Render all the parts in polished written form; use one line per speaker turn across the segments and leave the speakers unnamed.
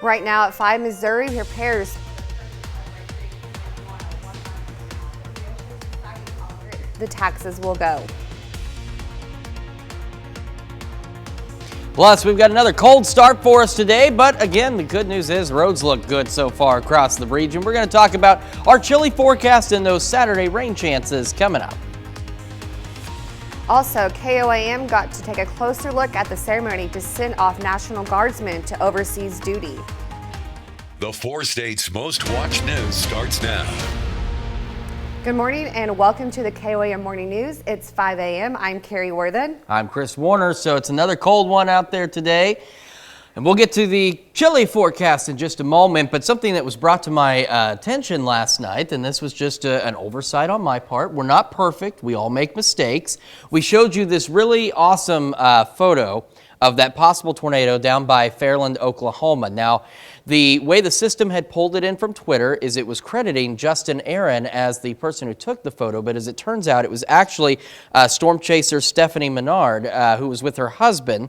Right now at 5, Missouri prepares the taxes will go.
Plus, we've got another cold start for us today, but again, the good news is roads look good so far across the region. We're going to talk about our chilly forecast and those Saturday rain chances coming up.
Also, KOAM got to take a closer look at the ceremony to send off National Guardsmen to overseas duty.
The 4 states' most watched news starts now.
Good morning and welcome to the KOAM Morning News. It's 5 a.m. I'm Carrie Worthen.
I'm Chris Warner. So it's another cold one out there today. And we'll get to the chilly forecast in just a moment, but something that was brought to my attention last night, and this was just an oversight on my part. We're not perfect. We all make mistakes. We showed you this really awesome photo of that possible tornado down by Fairland, Oklahoma. Now, the way the system had pulled it in from Twitter is it was crediting Justin Aaron as the person who took the photo, but as it turns out, it was actually storm chaser Stephanie Menard, who was with her husband.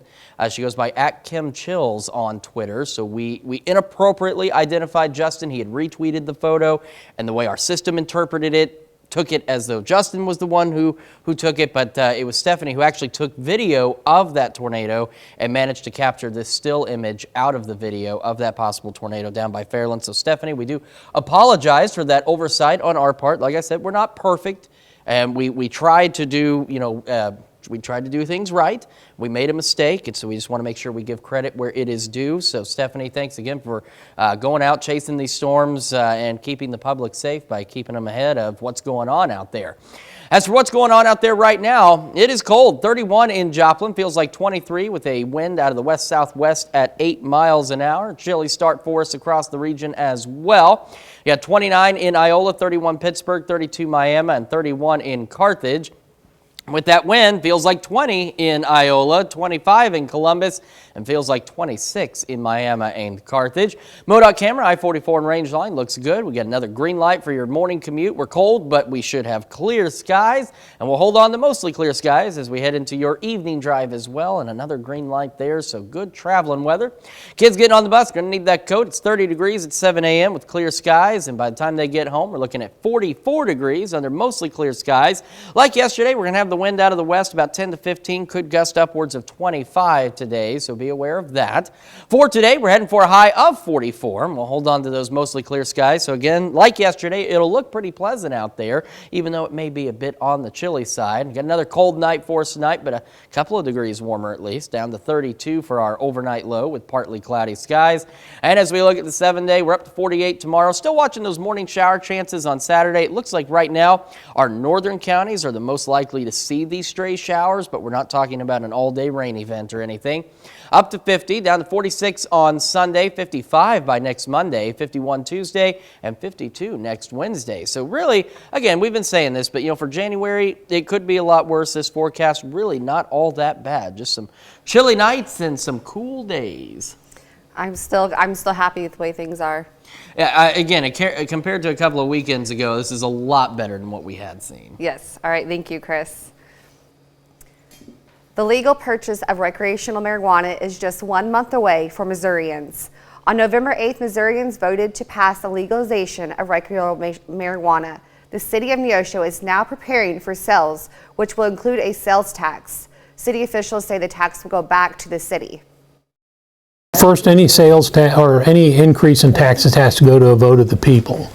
She goes by @KimChills on Twitter. So we inappropriately identified Justin. He had retweeted the photo, and the way our system interpreted it, took it as though Justin was the one who took it, but it was Stephanie who actually took video of that tornado and managed to capture this still image out of the video of that possible tornado down by Fairland. So Stephanie, we do apologize for that oversight on our part. Like I said, we're not perfect, and we tried to do, we tried to do things right. We made a mistake, and so we just want to make sure we give credit where it is due. So Stephanie, thanks again for going out, chasing these storms, and keeping the public safe by keeping them ahead of what's going on out there. As for what's going on out there right now, it is cold. 31 in Joplin, feels like 23 with a wind out of the west-southwest at 8 miles an hour. Chilly start for us across the region as well. You got 29 in Iola, 31 Pittsburgh, 32 Miami, and 31 in Carthage. With that wind, feels like 20 in Iola, 25 in Columbus, and feels like 26 in Miami and Carthage. MoDOT camera, I-44 and range line looks good. We got another green light for your morning commute. We're cold, but we should have clear skies, and we'll hold on to mostly clear skies as we head into your evening drive as well, and another green light there, so good traveling weather. Kids getting on the bus, going to need that coat. It's 30 degrees at 7 a.m. with clear skies, and by the time they get home, we're looking at 44 degrees under mostly clear skies. Like yesterday, we're going to have the wind out of the west about 10 to 15, could gust upwards of 25 today, so be aware of that. For today, we're heading for a high of 44, and we'll hold on to those mostly clear skies. So again, like yesterday, it'll look pretty pleasant out there, even though it may be a bit on the chilly side. We've got another cold night for us tonight, but a couple of degrees warmer at least, down to 32 for our overnight low with partly cloudy skies. And as we look at the 7-day, we're up to 48 tomorrow. Still watching those morning shower chances on Saturday. It looks like right now our northern counties are the most likely to see these stray showers, but we're not talking about an all-day rain event or anything. Up to 50, down to 46 on Sunday, 55 by next Monday, 51 Tuesday, and 52 next Wednesday. So really, again, we've been saying this, but for January, it could be a lot worse. This forecast really not all that bad. Just some chilly nights and some cool days.
I'm still happy with the way things are.
Yeah, again, compared to a couple of weekends ago, this is a lot better than what we had seen.
Yes. All right. Thank you, Chris. The legal purchase of recreational marijuana is just 1 month away for Missourians. On November 8th, Missourians voted to pass the legalization of recreational marijuana. The city of Neosho is now preparing for sales, which will include a sales tax. City officials say the tax will go back to the city.
First, any sales tax or any increase in taxes has to go to a vote of the people.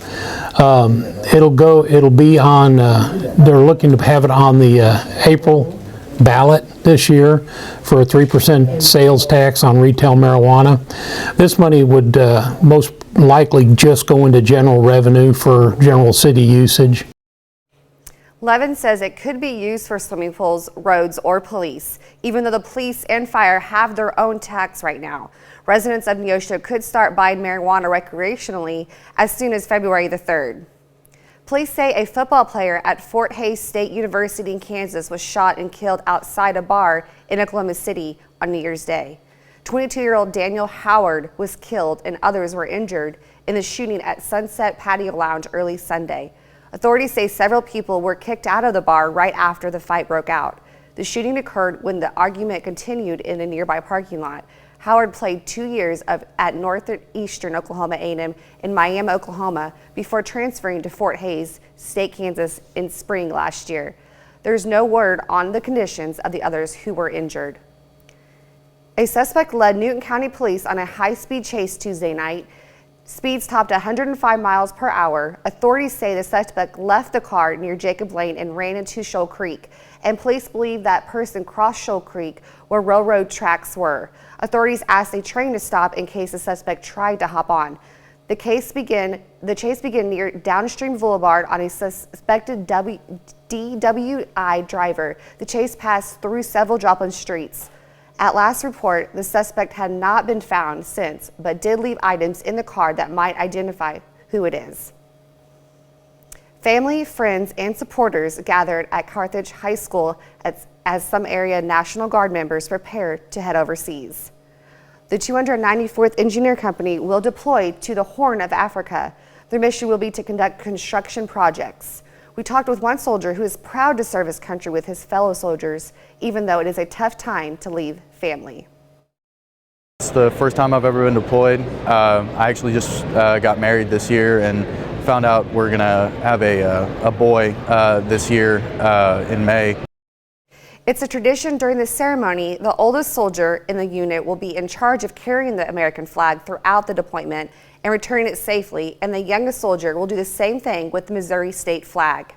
It'll be on, they're looking to have it on the April ballot this year for a 3% sales tax on retail marijuana. This money would most likely just go into general revenue for general city usage.
Levin says it could be used for swimming pools, roads, or police, even though the police and fire have their own tax right now. Residents of Neosho could start buying marijuana recreationally as soon as February the 3rd. Police say a football player at Fort Hays State University in Kansas was shot and killed outside a bar in Oklahoma City on New Year's Day. 22-year-old Daniel Howard was killed and others were injured in the shooting at Sunset Patio Lounge early Sunday. Authorities say several people were kicked out of the bar right after the fight broke out. The shooting occurred when the argument continued in a nearby parking lot. Howard played 2 years at Northeastern Oklahoma A&M in Miami, Oklahoma, before transferring to Fort Hays State, Kansas in spring last year. There's no word on the conditions of the others who were injured. A suspect led Newton County Police on a high-speed chase Tuesday night. Speeds topped 105 miles per hour. Authorities say the suspect left the car near Jacob Lane and ran into Shoal Creek, and police believe that person crossed Shoal Creek where railroad tracks were. Authorities asked a train to stop in case the suspect tried to hop on. The chase began near Downstream Boulevard on a suspected DWI driver. The chase passed through several Joplin streets. At last report, the suspect had not been found since, but did leave items in the car that might identify who it is. Family, friends, and supporters gathered at Carthage High School as some area National Guard members prepare to head overseas. The 294th Engineer Company will deploy to the Horn of Africa. Their mission will be to conduct construction projects. We talked with one soldier who is proud to serve his country with his fellow soldiers, even though it is a tough time to leave family.
It's the first time I've ever been deployed. I actually just got married this year and found out we're gonna have a boy this year in May.
It's a tradition during the ceremony. The oldest soldier in the unit will be in charge of carrying the American flag throughout the deployment and returning it safely, and the youngest soldier will do the same thing with the Missouri state flag.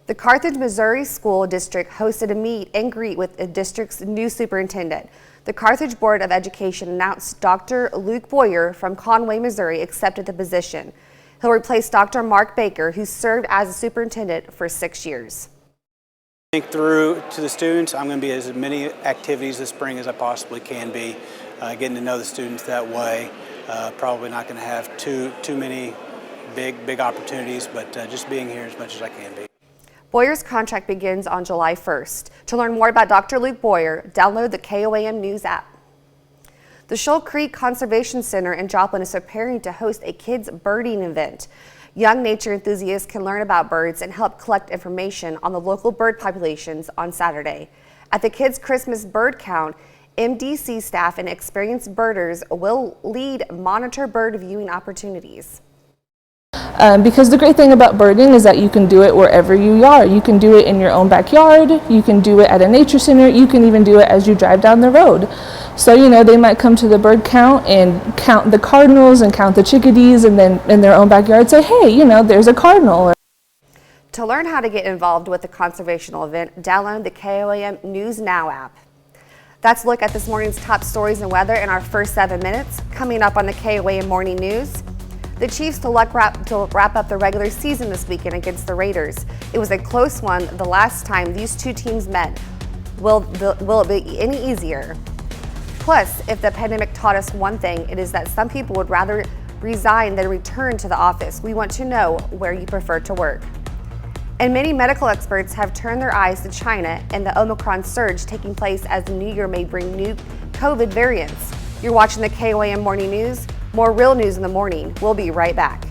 The Carthage, Missouri School District hosted a meet and greet with the district's new superintendent. The Carthage Board of Education announced Dr. Luke Boyer from Conway, Missouri accepted the position. He'll replace Dr. Mark Baker, who served as a superintendent for 6 years.
Think through to the students. I'm going to be as many activities this spring as I possibly can be, getting to know the students that way. Probably not going to have too many big opportunities, but just being here as much as I can be.
Boyer's contract begins on July 1st. To learn more about Dr. Luke Boyer, download the KOAM News app. The Shoal Creek Conservation Center in Joplin is preparing to host a kids' birding event. Young nature enthusiasts can learn about birds and help collect information on the local bird populations on Saturday. At the Kids' Christmas Bird Count, MDC staff and experienced birders will monitor bird viewing opportunities.
Because the great thing about birding is that you can do it wherever you are. You can do it in your own backyard, you can do it at a nature center, you can even do it as you drive down the road. So, you know, they might come to the bird count and count the cardinals and count the chickadees, and then in their own backyard say, hey, you know, there's a cardinal.
To learn how to get involved with the conservational event, download the KOAM News Now app. That's a look at this morning's top stories and weather in our first 7 minutes. Coming up on the KOAM Morning News, the Chiefs to wrap up the regular season this weekend against the Raiders. It was a close one the last time these two teams met. Will it be any easier? Plus, if the pandemic taught us one thing, it is that some people would rather resign than return to the office. We want to know where you prefer to work. And many medical experts have turned their eyes to China and the Omicron surge taking place as the new year may bring new COVID variants. You're watching the KOAM Morning News. More real news in the morning. We'll be right back.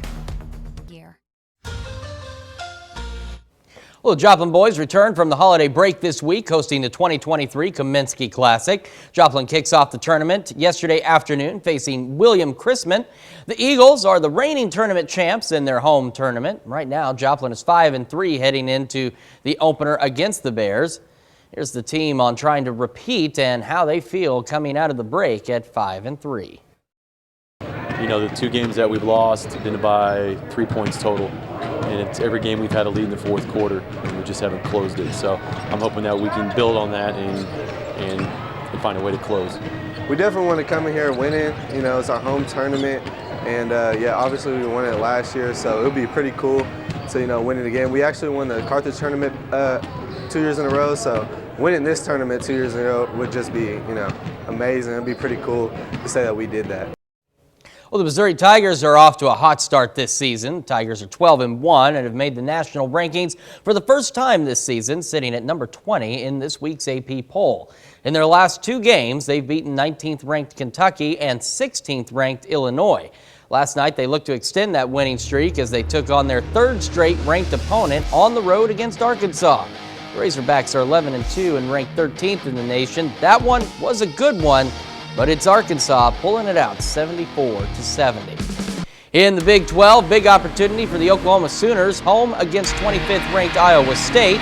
Well, the Joplin boys return from the holiday break this week, hosting the 2023 Kaminsky Classic. Joplin kicks off the tournament yesterday afternoon, facing William Chrisman. The Eagles are the reigning tournament champs in their home tournament. Right now, Joplin is 5-3 heading into the opener against the Bears. Here's the team on trying to repeat and how they feel coming out of the break at 5-3.
You know, the two games that we've lost have been by 3 points total. And it's every game we've had a lead in the fourth quarter, and we just haven't closed it. So I'm hoping that we can build on that and find a way to close.
We definitely want to come in here winning. You know, it's our home tournament. And yeah, obviously we won it last year, so it'll be pretty cool to, you know, win it again. We actually won the Carthage tournament 2 years in a row, so winning this tournament 2 years in a row would just be, you know, amazing. It'd be pretty cool to say that we did that.
Well, the Missouri Tigers are off to a hot start this season. Tigers are 12-1 and have made the national rankings for the first time this season, sitting at number 20 in this week's AP poll. In their last two games, they've beaten 19th-ranked Kentucky and 16th-ranked Illinois. Last night, they looked to extend that winning streak as they took on their third straight ranked opponent on the road against Arkansas. The Razorbacks are 11-2 and ranked 13th in the nation. That one was a good one, but it's Arkansas pulling it out 74-70. In the Big 12, big opportunity for the Oklahoma Sooners, home against 25th ranked Iowa State.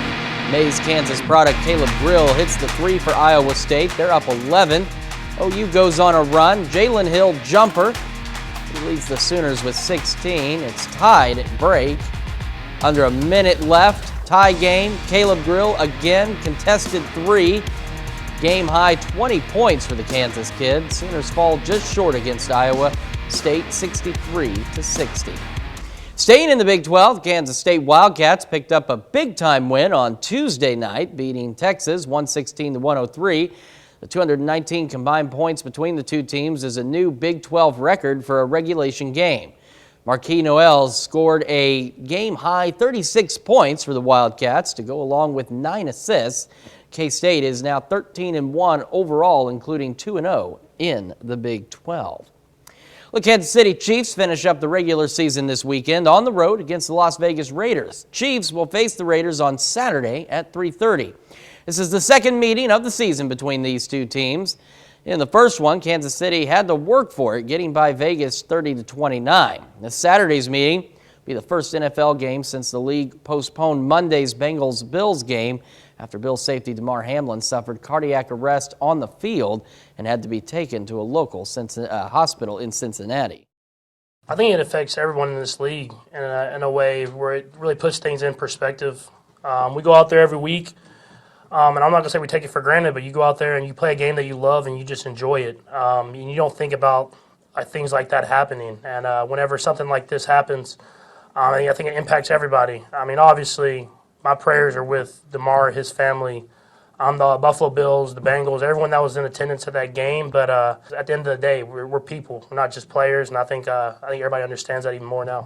Mays, Kansas product Caleb Grill hits the three for Iowa State. They're up 11. OU goes on a run. Jalen Hill jumper. He leads the Sooners with 16. It's tied at break. Under a minute left. Tie game. Caleb Grill again. Contested three. Game high 20 points for the Kansas kid. Sooners fall just short against Iowa State 63-60. Staying in the Big 12, Kansas State Wildcats picked up a big-time win on Tuesday night, beating Texas 116-103. The 219 combined points between the two teams is a new Big 12 record for a regulation game. Marquis Noel scored a game-high 36 points for the Wildcats to go along with 9 assists. K-State is now 13-1 overall, including 2-0 in the Big 12. The Kansas City Chiefs finish up the regular season this weekend on the road against the Las Vegas Raiders. Chiefs will face the Raiders on Saturday at 3:30. This is the second meeting of the season between these two teams. In the first one, Kansas City had to work for it, getting by Vegas 30-29. This Saturday's meeting will be the first NFL game since the league postponed Monday's Bengals-Bills game after Bills safety Damar Hamlin suffered cardiac arrest on the field and had to be taken to a local hospital in Cincinnati.
I think it affects everyone in this league in a way where it really puts things in perspective. We go out there every week, and I'm not going to say we take it for granted, but you go out there and you play a game that you love and you just enjoy it. And you don't think about things like that happening. And whenever something like this happens, I think it impacts everybody. I mean, obviously, my prayers are with Damar, his family, the Buffalo Bills, the Bengals, everyone that was in attendance at that game. But at the end of the day, we're people. We're not just players, and I think everybody understands that even more now.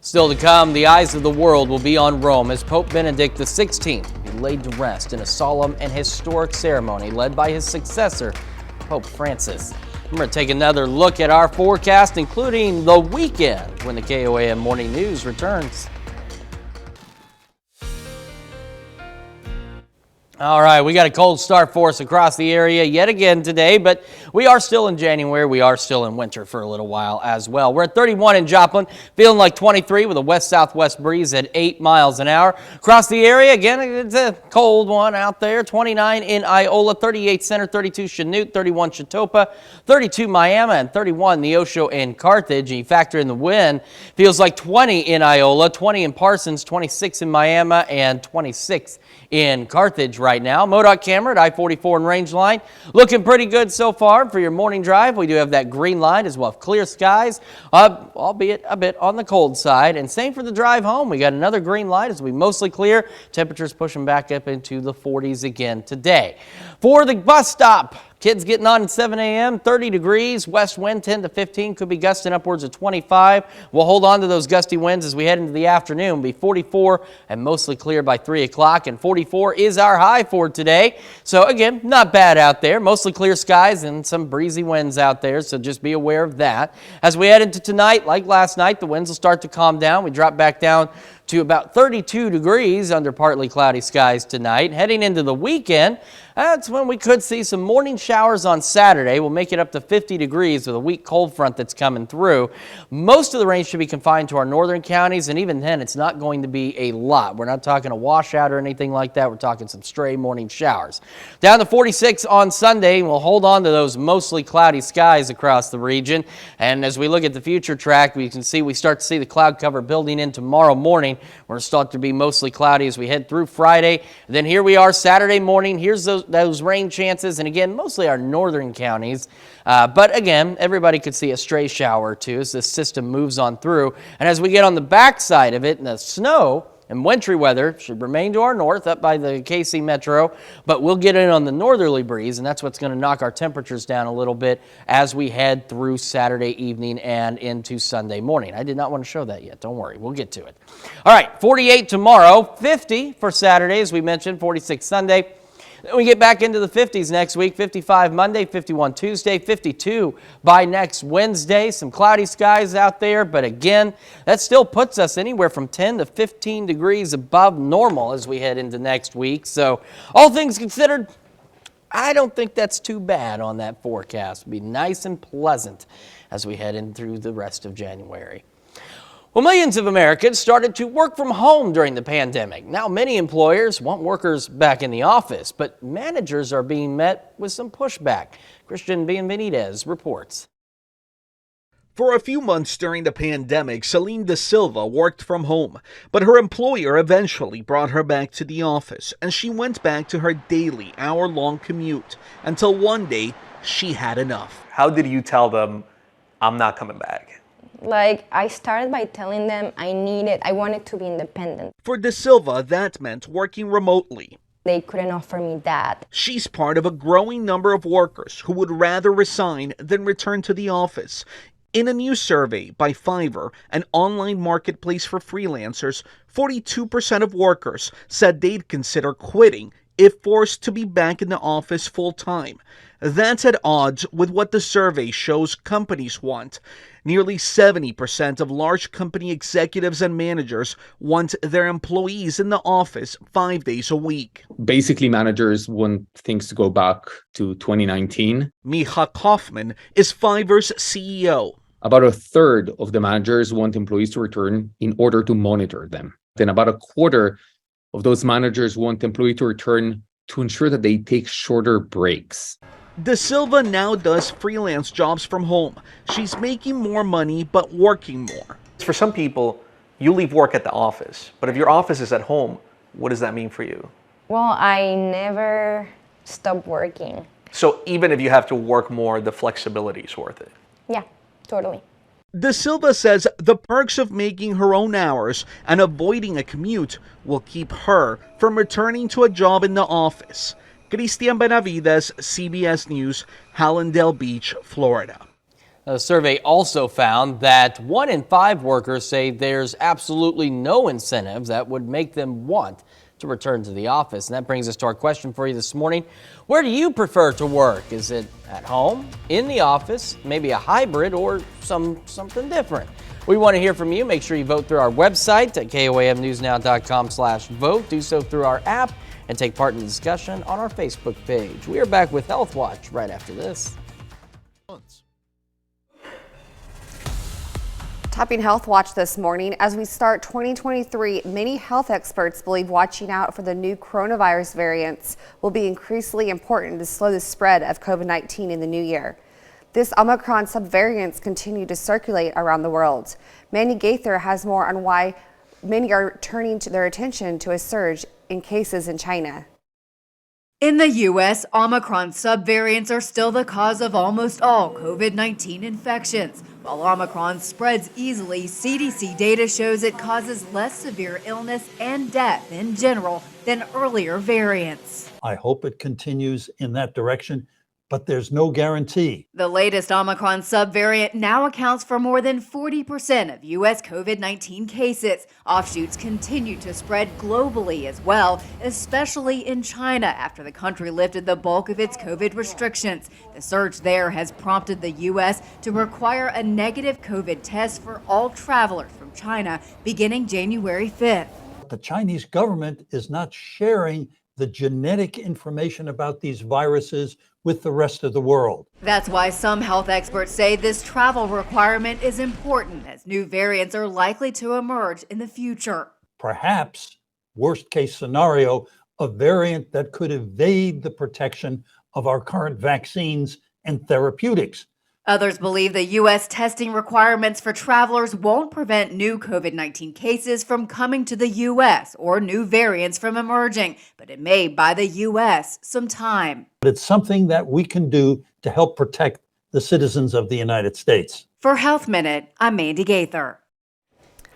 Still to come, the eyes of the world will be on Rome as Pope Benedict XVI will be laid to rest in a solemn and historic ceremony led by his successor, Pope Francis. We're going to take another look at our forecast, including the weekend when the KOAM Morning News returns. All right, we got a cold start for us across the area yet again today, but we are still in January. We are still in winter for a little while as well. We're at 31 in Joplin, feeling like 23 with a west-southwest breeze at 8 miles an hour. Across the area, again, it's a cold one out there. 29 in Iola, 38 Center, 32 Chanute, 31 Chitopa, 32 Miami, and 31 Neosho and Carthage. And you factor in the wind, feels like 20 in Iola, 20 in Parsons, 26 in Miami, and 26 in Carthage right now. MoDOT camera at I-44 and Rangeline. Looking pretty good so far for your morning drive. We do have that green light as well. Clear skies, albeit a bit on the cold side. And same for the drive home. We got another green light as we mostly clear. Temperatures pushing back up into the 40s again today. For the bus stop, kids getting on at 7 a.m., 30 degrees, west wind 10 to 15, could be gusting upwards of 25. We'll hold on to those gusty winds as we head into the afternoon. It'll be 44 and mostly clear by 3 o'clock, and 44 is our high for today. So again, not bad out there. Mostly clear skies and some breezy winds out there, so just be aware of that. As we head into tonight, like last night, the winds will start to calm down. We drop back down to about 32 degrees under partly cloudy skies tonight. Heading into the weekend, that's when we could see some morning showers on Saturday. We'll make it up to 50 degrees with a weak cold front that's coming through. Most of the rain should be confined to our northern counties, and even then, it's not going to be a lot. We're not talking a washout or anything like that. We're talking some stray morning showers. Down to 46 on Sunday, and we'll hold on to those mostly cloudy skies across the region. And as we look at the future track, we can see we start to see the cloud cover building in tomorrow morning. We're going to start to be mostly cloudy as we head through Friday. And then here we are Saturday morning. Here's those rain chances. And again, mostly our northern counties. But again, everybody could see a stray shower or two as this system moves on through. And as we get on the backside of it, and the snow and wintry weather should remain to our north up by the KC Metro, but we'll get in on the northerly breeze, and that's what's going to knock our temperatures down a little bit as we head through Saturday evening and into Sunday morning. I did not want to show that yet. Don't worry. We'll get to it. All right, 48 tomorrow, 50 for Saturday, as we mentioned, 46 Sunday. Then we get back into the 50s next week, 55 Monday, 51 Tuesday, 52 by next Wednesday. Some cloudy skies out there, but again, that still puts us anywhere from 10 to 15 degrees above normal as we head into next week. So all things considered, I don't think that's too bad on that forecast. It'll be nice and pleasant as we head in through the rest of January. Well, millions of Americans started to work from home during the pandemic. Now, many employers want workers back in the office, but managers are being met with some pushback. Christian Benitez reports.
For a few months during the pandemic, Celine Da Silva worked from home, but her employer eventually brought her back to the office, and she went back to her daily hour-long commute until one day she had enough.
How did you tell them, I'm not coming back?
Like, I started by telling them I wanted to be independent.
For Da Silva, that meant working remotely.
They couldn't offer me that.
She's part of a growing number of workers who would rather resign than return to the office. In a new survey by Fiverr, an online marketplace for freelancers, 42% of workers said they'd consider quitting if forced to be back in the office full-time. That's at odds with what the survey shows companies want. Nearly 70% of large company executives and managers want their employees in the office 5 days a week.
Basically, managers want things to go back to 2019.
Micha Kaufman is Fiverr's CEO.
About a third of the managers want employees to return in order to monitor them. Then about a quarter of those managers want employees to return to ensure that they take shorter breaks.
Da Silva now does freelance jobs from home. She's making more money, but working more.
For some people, you leave work at the office, but if your office is at home, what does that mean for you?
Well, I never stopped working.
So even if you have to work more, the flexibility is worth it.
Yeah, totally.
Da Silva says the perks of making her own hours and avoiding a commute will keep her from returning to a job in the office. Christian Benavides, CBS News, Hallandale Beach, Florida.
The survey also found that 1 in 5 workers say there's absolutely no incentive that would make them want to return to the office. And that brings us to our question for you this morning. Where do you prefer to work? Is it at home, in the office, maybe a hybrid, or something different? We want to hear from you. Make sure you vote through our website at koamnewsnow.com/vote. Do so through our app and take part in the discussion on our Facebook page. We are back with Health Watch right after this.
Topping Health Watch this morning, as we start 2023, many health experts believe watching out for the new coronavirus variants will be increasingly important to slow the spread of COVID-19 in the new year. This Omicron subvariants continue to circulate around the world. Manny Gaither has more on why many are turning their attention to a surge in cases in China.
In the U.S., Omicron subvariants are still the cause of almost all COVID-19 infections. While Omicron spreads easily, CDC data shows it causes less severe illness and death in general than earlier variants.
I hope it continues in that direction, but there's no guarantee.
The latest Omicron subvariant now accounts for more than 40% of U.S. COVID-19 cases. Offshoots continue to spread globally as well, especially in China after the country lifted the bulk of its COVID restrictions. The surge there has prompted the U.S. to require a negative COVID test for all travelers from China beginning January 5th.
The Chinese government is not sharing the genetic information about these viruses with the rest of the world.
That's why some health experts say this travel requirement is important as new variants are likely to emerge in the future.
Perhaps, worst case scenario, a variant that could evade the protection of our current vaccines and therapeutics.
Others believe the U.S. testing requirements for travelers won't prevent new COVID-19 cases from coming to the U.S. or new variants from emerging, but it may buy the U.S. some time.
But it's something that we can do to help protect the citizens of the United States.
For Health Minute, I'm Mandy Gaither.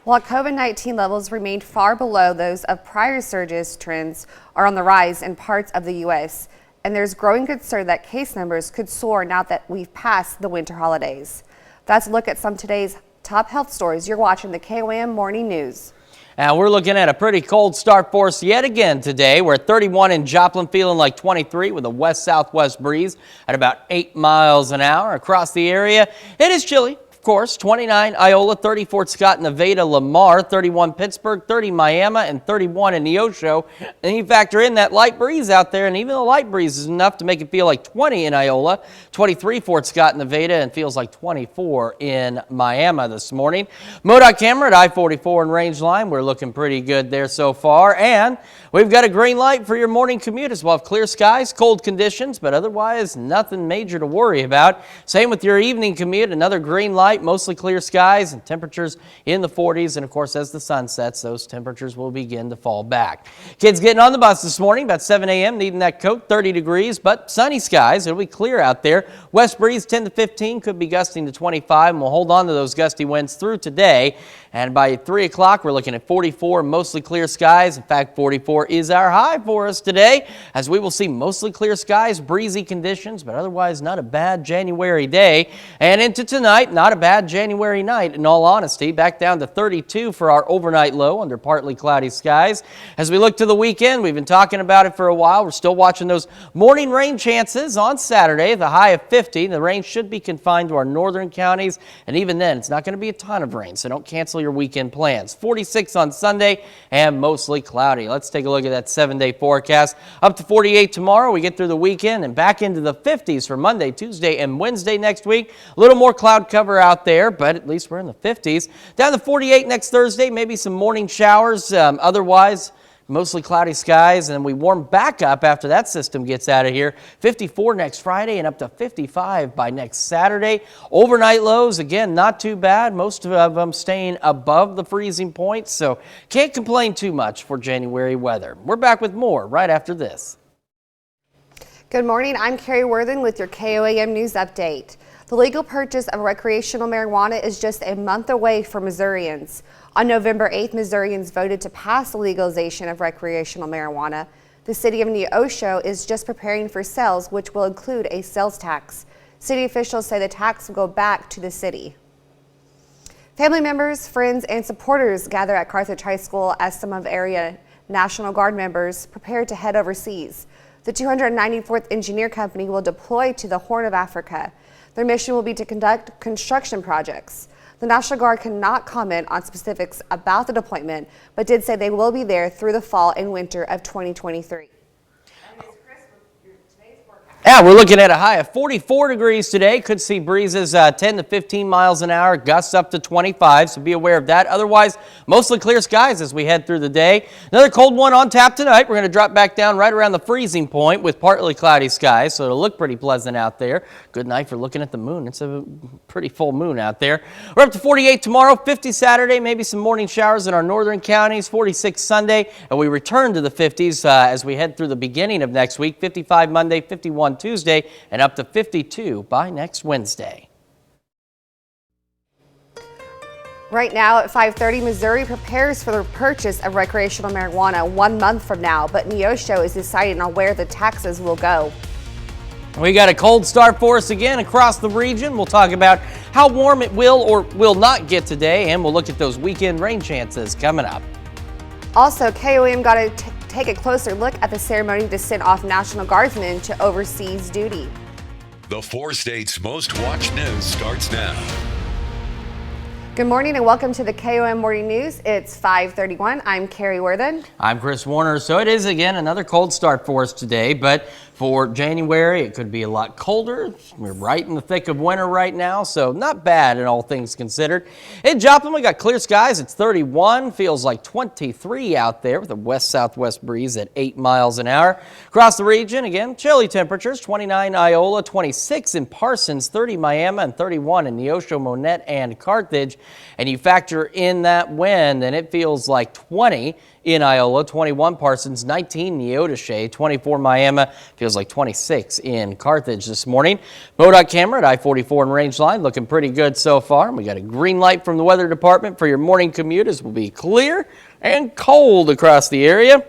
While COVID-19 levels remain far below those of prior surges, trends are on the rise in parts of the U.S., and there's growing concern that case numbers could soar now that we've passed the winter holidays. That's a look at some of today's top health stories. You're watching the KOAM Morning News.
Now we're looking at a pretty cold start for us yet again today. We're at 31 in Joplin, feeling like 23 with a west-southwest breeze at about 8 miles an hour across the area. It is chilly. course, 29 Iola, 30 Fort Scott, Nevada, Lamar, 31 Pittsburgh, 30 Miami, and 31 in Neosho. And you factor in that light breeze out there, and even the light breeze is enough to make it feel like 20 in Iola, 23 Fort Scott, Nevada, and feels like 24 in Miami this morning. MoDOT camera at I-44 and Range Line. We're looking pretty good there so far. And we've got a green light for your morning commute as well. Clear skies, cold conditions, but otherwise nothing major to worry about. Same with your evening commute. Another green light, mostly clear skies and temperatures in the 40s. And of course, as the sun sets, those temperatures will begin to fall back. Kids getting on the bus this morning about 7 a.m. needing that coat, 30 degrees, but sunny skies. It'll be clear out there. West breeze 10 to 15, could be gusting to 25, and we'll hold on to those gusty winds through today. And by 3 o'clock, we're looking at 44, mostly clear skies. In fact, 44 is our high for us today, as we will see mostly clear skies, breezy conditions, but otherwise not a bad January day. And into tonight, not a bad January night, in all honesty. Back down to 32 for our overnight low under partly cloudy skies. As we look to the weekend, we've been talking about it for a while. We're still watching those morning rain chances on Saturday, the high of 50. The rain should be confined to our northern counties, and even then, it's not going to be a ton of rain, so don't cancel your weekend plans. 46 on Sunday and mostly cloudy. Let's take a look at that 7-day forecast. Up to 48 tomorrow. We get through the weekend and back into the 50s for Monday, Tuesday, and Wednesday next week. A little more cloud cover out there, but at least we're in the 50s. Down to 48 next Thursday, maybe some morning showers. Otherwise, mostly cloudy skies, and we warm back up after that system gets out of here. 54 next Friday and up to 55 by next Saturday. Overnight lows, again, not too bad. Most of them staying above the freezing point, so can't complain too much for January weather. We're back with more right after this.
Good morning. I'm Carrie Worthen with your KOAM News Update. The legal purchase of recreational marijuana is just a month away for Missourians. On November 8th, Missourians voted to pass the legalization of recreational marijuana. The city of Neosho is just preparing for sales, which will include a sales tax. City officials say the tax will go back to the city. Family members, friends, and supporters gather at Carthage High School as some of area National Guard members prepare to head overseas. The 294th Engineer Company will deploy to the Horn of Africa. Their mission will be to conduct construction projects. The National Guard cannot comment on specifics about the deployment, but did say they will be there through the fall and winter of 2023.
Yeah, we're looking at a high of 44 degrees today. Could see breezes 10 to 15 miles an hour, gusts up to 25, so be aware of that. Otherwise, mostly clear skies as we head through the day. Another cold one on tap tonight. We're going to drop back down right around the freezing point with partly cloudy skies, so it'll look pretty pleasant out there. Good night for looking at the moon. It's a pretty full moon out there. We're up to 48 tomorrow, 50 Saturday, maybe some morning showers in our northern counties, 46 Sunday, and we return to the 50s as we head through the beginning of next week, 55 Monday, 51 Tuesday, and up to 52 by next Wednesday.
Right now at 5:30, Missouri prepares for the purchase of recreational marijuana 1 month from now, but Neosho is deciding on where the taxes will go.
We got a cold start for us again across the region. We'll talk about how warm it will or will not get today, and we'll look at those weekend rain chances coming up.
Also, KOAM got to take a closer look at the ceremony to send off National Guardsmen to overseas duty.
The 4 states' most watched news starts now.
Good morning and welcome to the KOAM Morning News. It's 5:31. I'm Carrie Worthen.
I'm Chris Warner. So it is again another cold start for us today, but for January it could be a lot colder. We're right in the thick of winter right now, so not bad in all things considered. In Joplin, we got clear skies. It's 31, feels like 23 out there with a west-southwest breeze at 8 miles an hour. Across the region, again, chilly temperatures, 29 Iola, 26 in Parsons, 30 Miami, and 31 in Neosho, Monette, and Carthage. And you factor in that wind, and it feels like 20 in Iola, 21 Parsons, 19 Neodesha, 24 Miami, feels like 26 in Carthage this morning. MoDOT camera at I-44 and Range Line looking pretty good so far. We got a green light from the weather department for your morning commute as will be clear and cold across the area.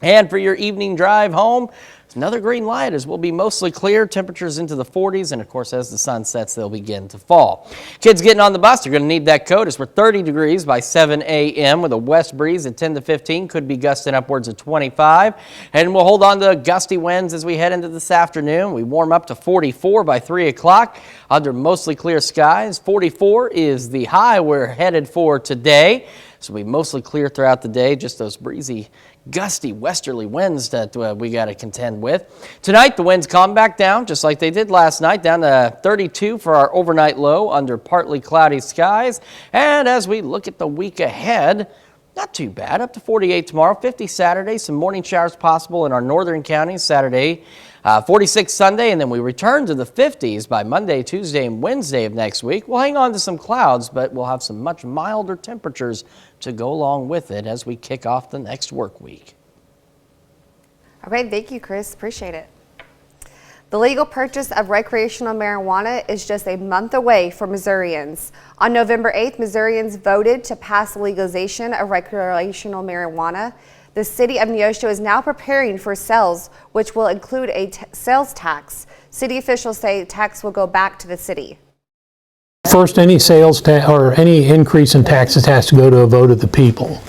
And for your evening drive home, It's another green light as we'll be mostly clear, temperatures into the 40s, and of course as the sun sets they'll begin to fall. Kids getting on the bus, you're going to need that coat as we're 30 degrees by 7 a.m. with a west breeze at 10 to 15, could be gusting upwards of 25, and we'll hold on to gusty winds as we head into this afternoon. We warm up to 44 by 3 o'clock under mostly clear skies. 44 is the high we're headed for today. So it'll be mostly clear throughout the day, just those breezy, gusty westerly winds that we got to contend with. Tonight, the winds calm back down, just like they did last night, down to 32 for our overnight low under partly cloudy skies. And as we look at the week ahead, not too bad, up to 48 tomorrow, 50 Saturday, some morning showers possible in our northern counties Saturday, 46 Sunday, and then we return to the 50s by Monday, Tuesday, and Wednesday of next week. We'll hang on to some clouds, but we'll have some much milder temperatures to go along with it as we kick off the next work week.
All right, thank you, Chris. Appreciate it. The legal purchase of recreational marijuana is just a month away for Missourians. On November 8th, Missourians voted to pass the legalization of recreational marijuana. The city of Neosho is now preparing for sales, which will include a sales tax. City officials say tax will go back to the city.
First, any sales tax or any increase in taxes has to go to a vote of the people.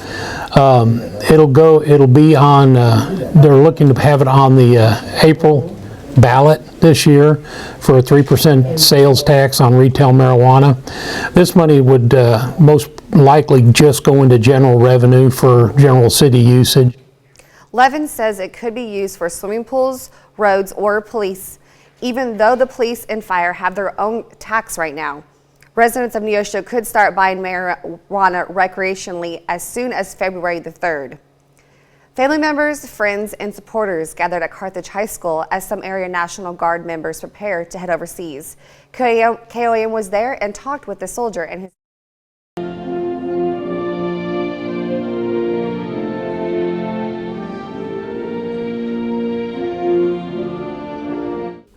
It'll be on, they're looking to have it on the April ballot this year for a 3% sales tax on retail marijuana. This money would most likely just go into general revenue for general city usage.
Levin says it could be used for swimming pools, roads, or police, even though the police and fire have their own tax right now. Residents of Neosho could start buying marijuana recreationally as soon as February the 3rd. Family members, friends, and supporters gathered at Carthage High School as some area National Guard members prepare to head overseas. KOAM was there and talked with the soldier and his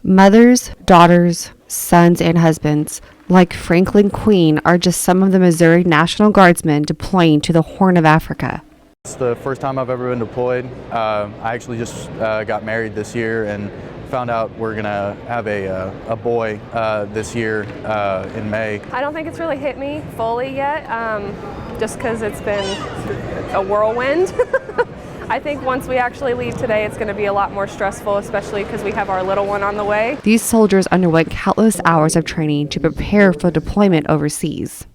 mothers, daughters, sons, and husbands, like Franklin Queen, are just some of the Missouri National Guardsmen deploying to the Horn of Africa.
It's the first time I've ever been deployed. I actually just got married this year and found out we're gonna have a boy this year in May.
I don't think it's really hit me fully yet, just because it's been a whirlwind. I think once we actually leave today, it's going to be a lot more stressful, especially because we have our little one on the way.
These soldiers underwent countless hours of training to prepare for deployment overseas.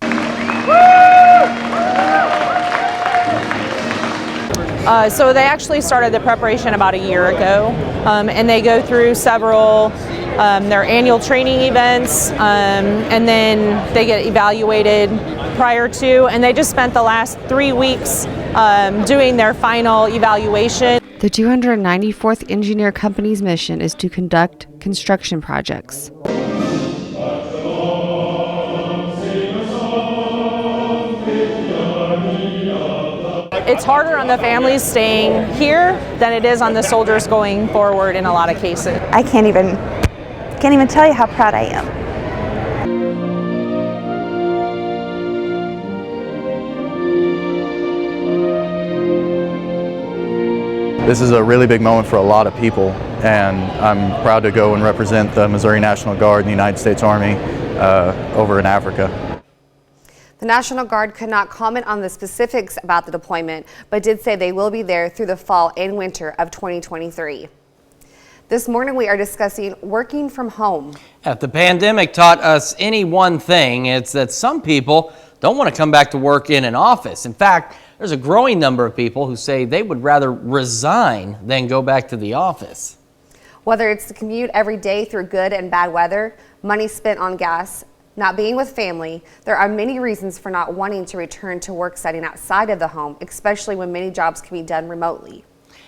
So they actually started the preparation about a year ago, and they go through several their annual training events, and then they get evaluated prior to, and they just spent the last 3 weeks doing their final evaluation.
The 294th Engineer Company's mission is to conduct construction projects.
It's harder on the families staying here than it is on the soldiers going forward in a lot of cases.
I can't even tell you how proud I am.
This is a really big moment for a lot of people, and I'm proud to go and represent the Missouri National Guard and the United States Army over in Africa.
The National Guard could not comment on the specifics about the deployment, but did say they will be there through the fall and winter of 2023. This morning we are discussing working from home.
If the pandemic taught us any one thing, it's that some people don't want to come back to work in an office. In fact, there's a growing number of people who say they would rather resign than go back to the office.
Whether it's the commute every day through good and bad weather, money spent on gas, not being with family, there are many reasons for not wanting to return to work setting outside of the home, especially when many jobs can be done remotely.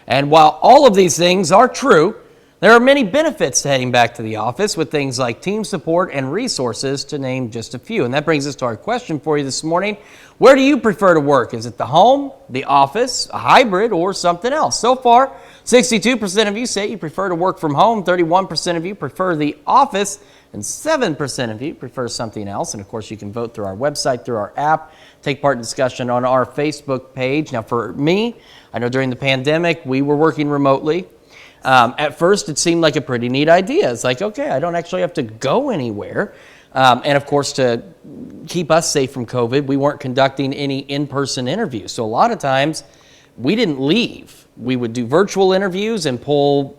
And while all of these things are true, there are many benefits to heading back to the office with things like team support and resources, to name just a few. And that brings us to our question for you this morning. Where do you prefer to work? Is it the home, the office, a hybrid, or something else? So far, 62% of you say you prefer to work from home, 31% of you prefer the office, and 7% of you prefer something else. And of course, you can vote through our website, through our app, take part in discussion on our Facebook page. Now for me, I know during the pandemic, we were working remotely. At first, it seemed like a pretty neat idea. It's like, okay, I don't actually have to go anywhere. And of course, to keep us safe from COVID, we weren't conducting any in-person interviews. So a lot of times, we didn't leave. We would do virtual interviews and pull,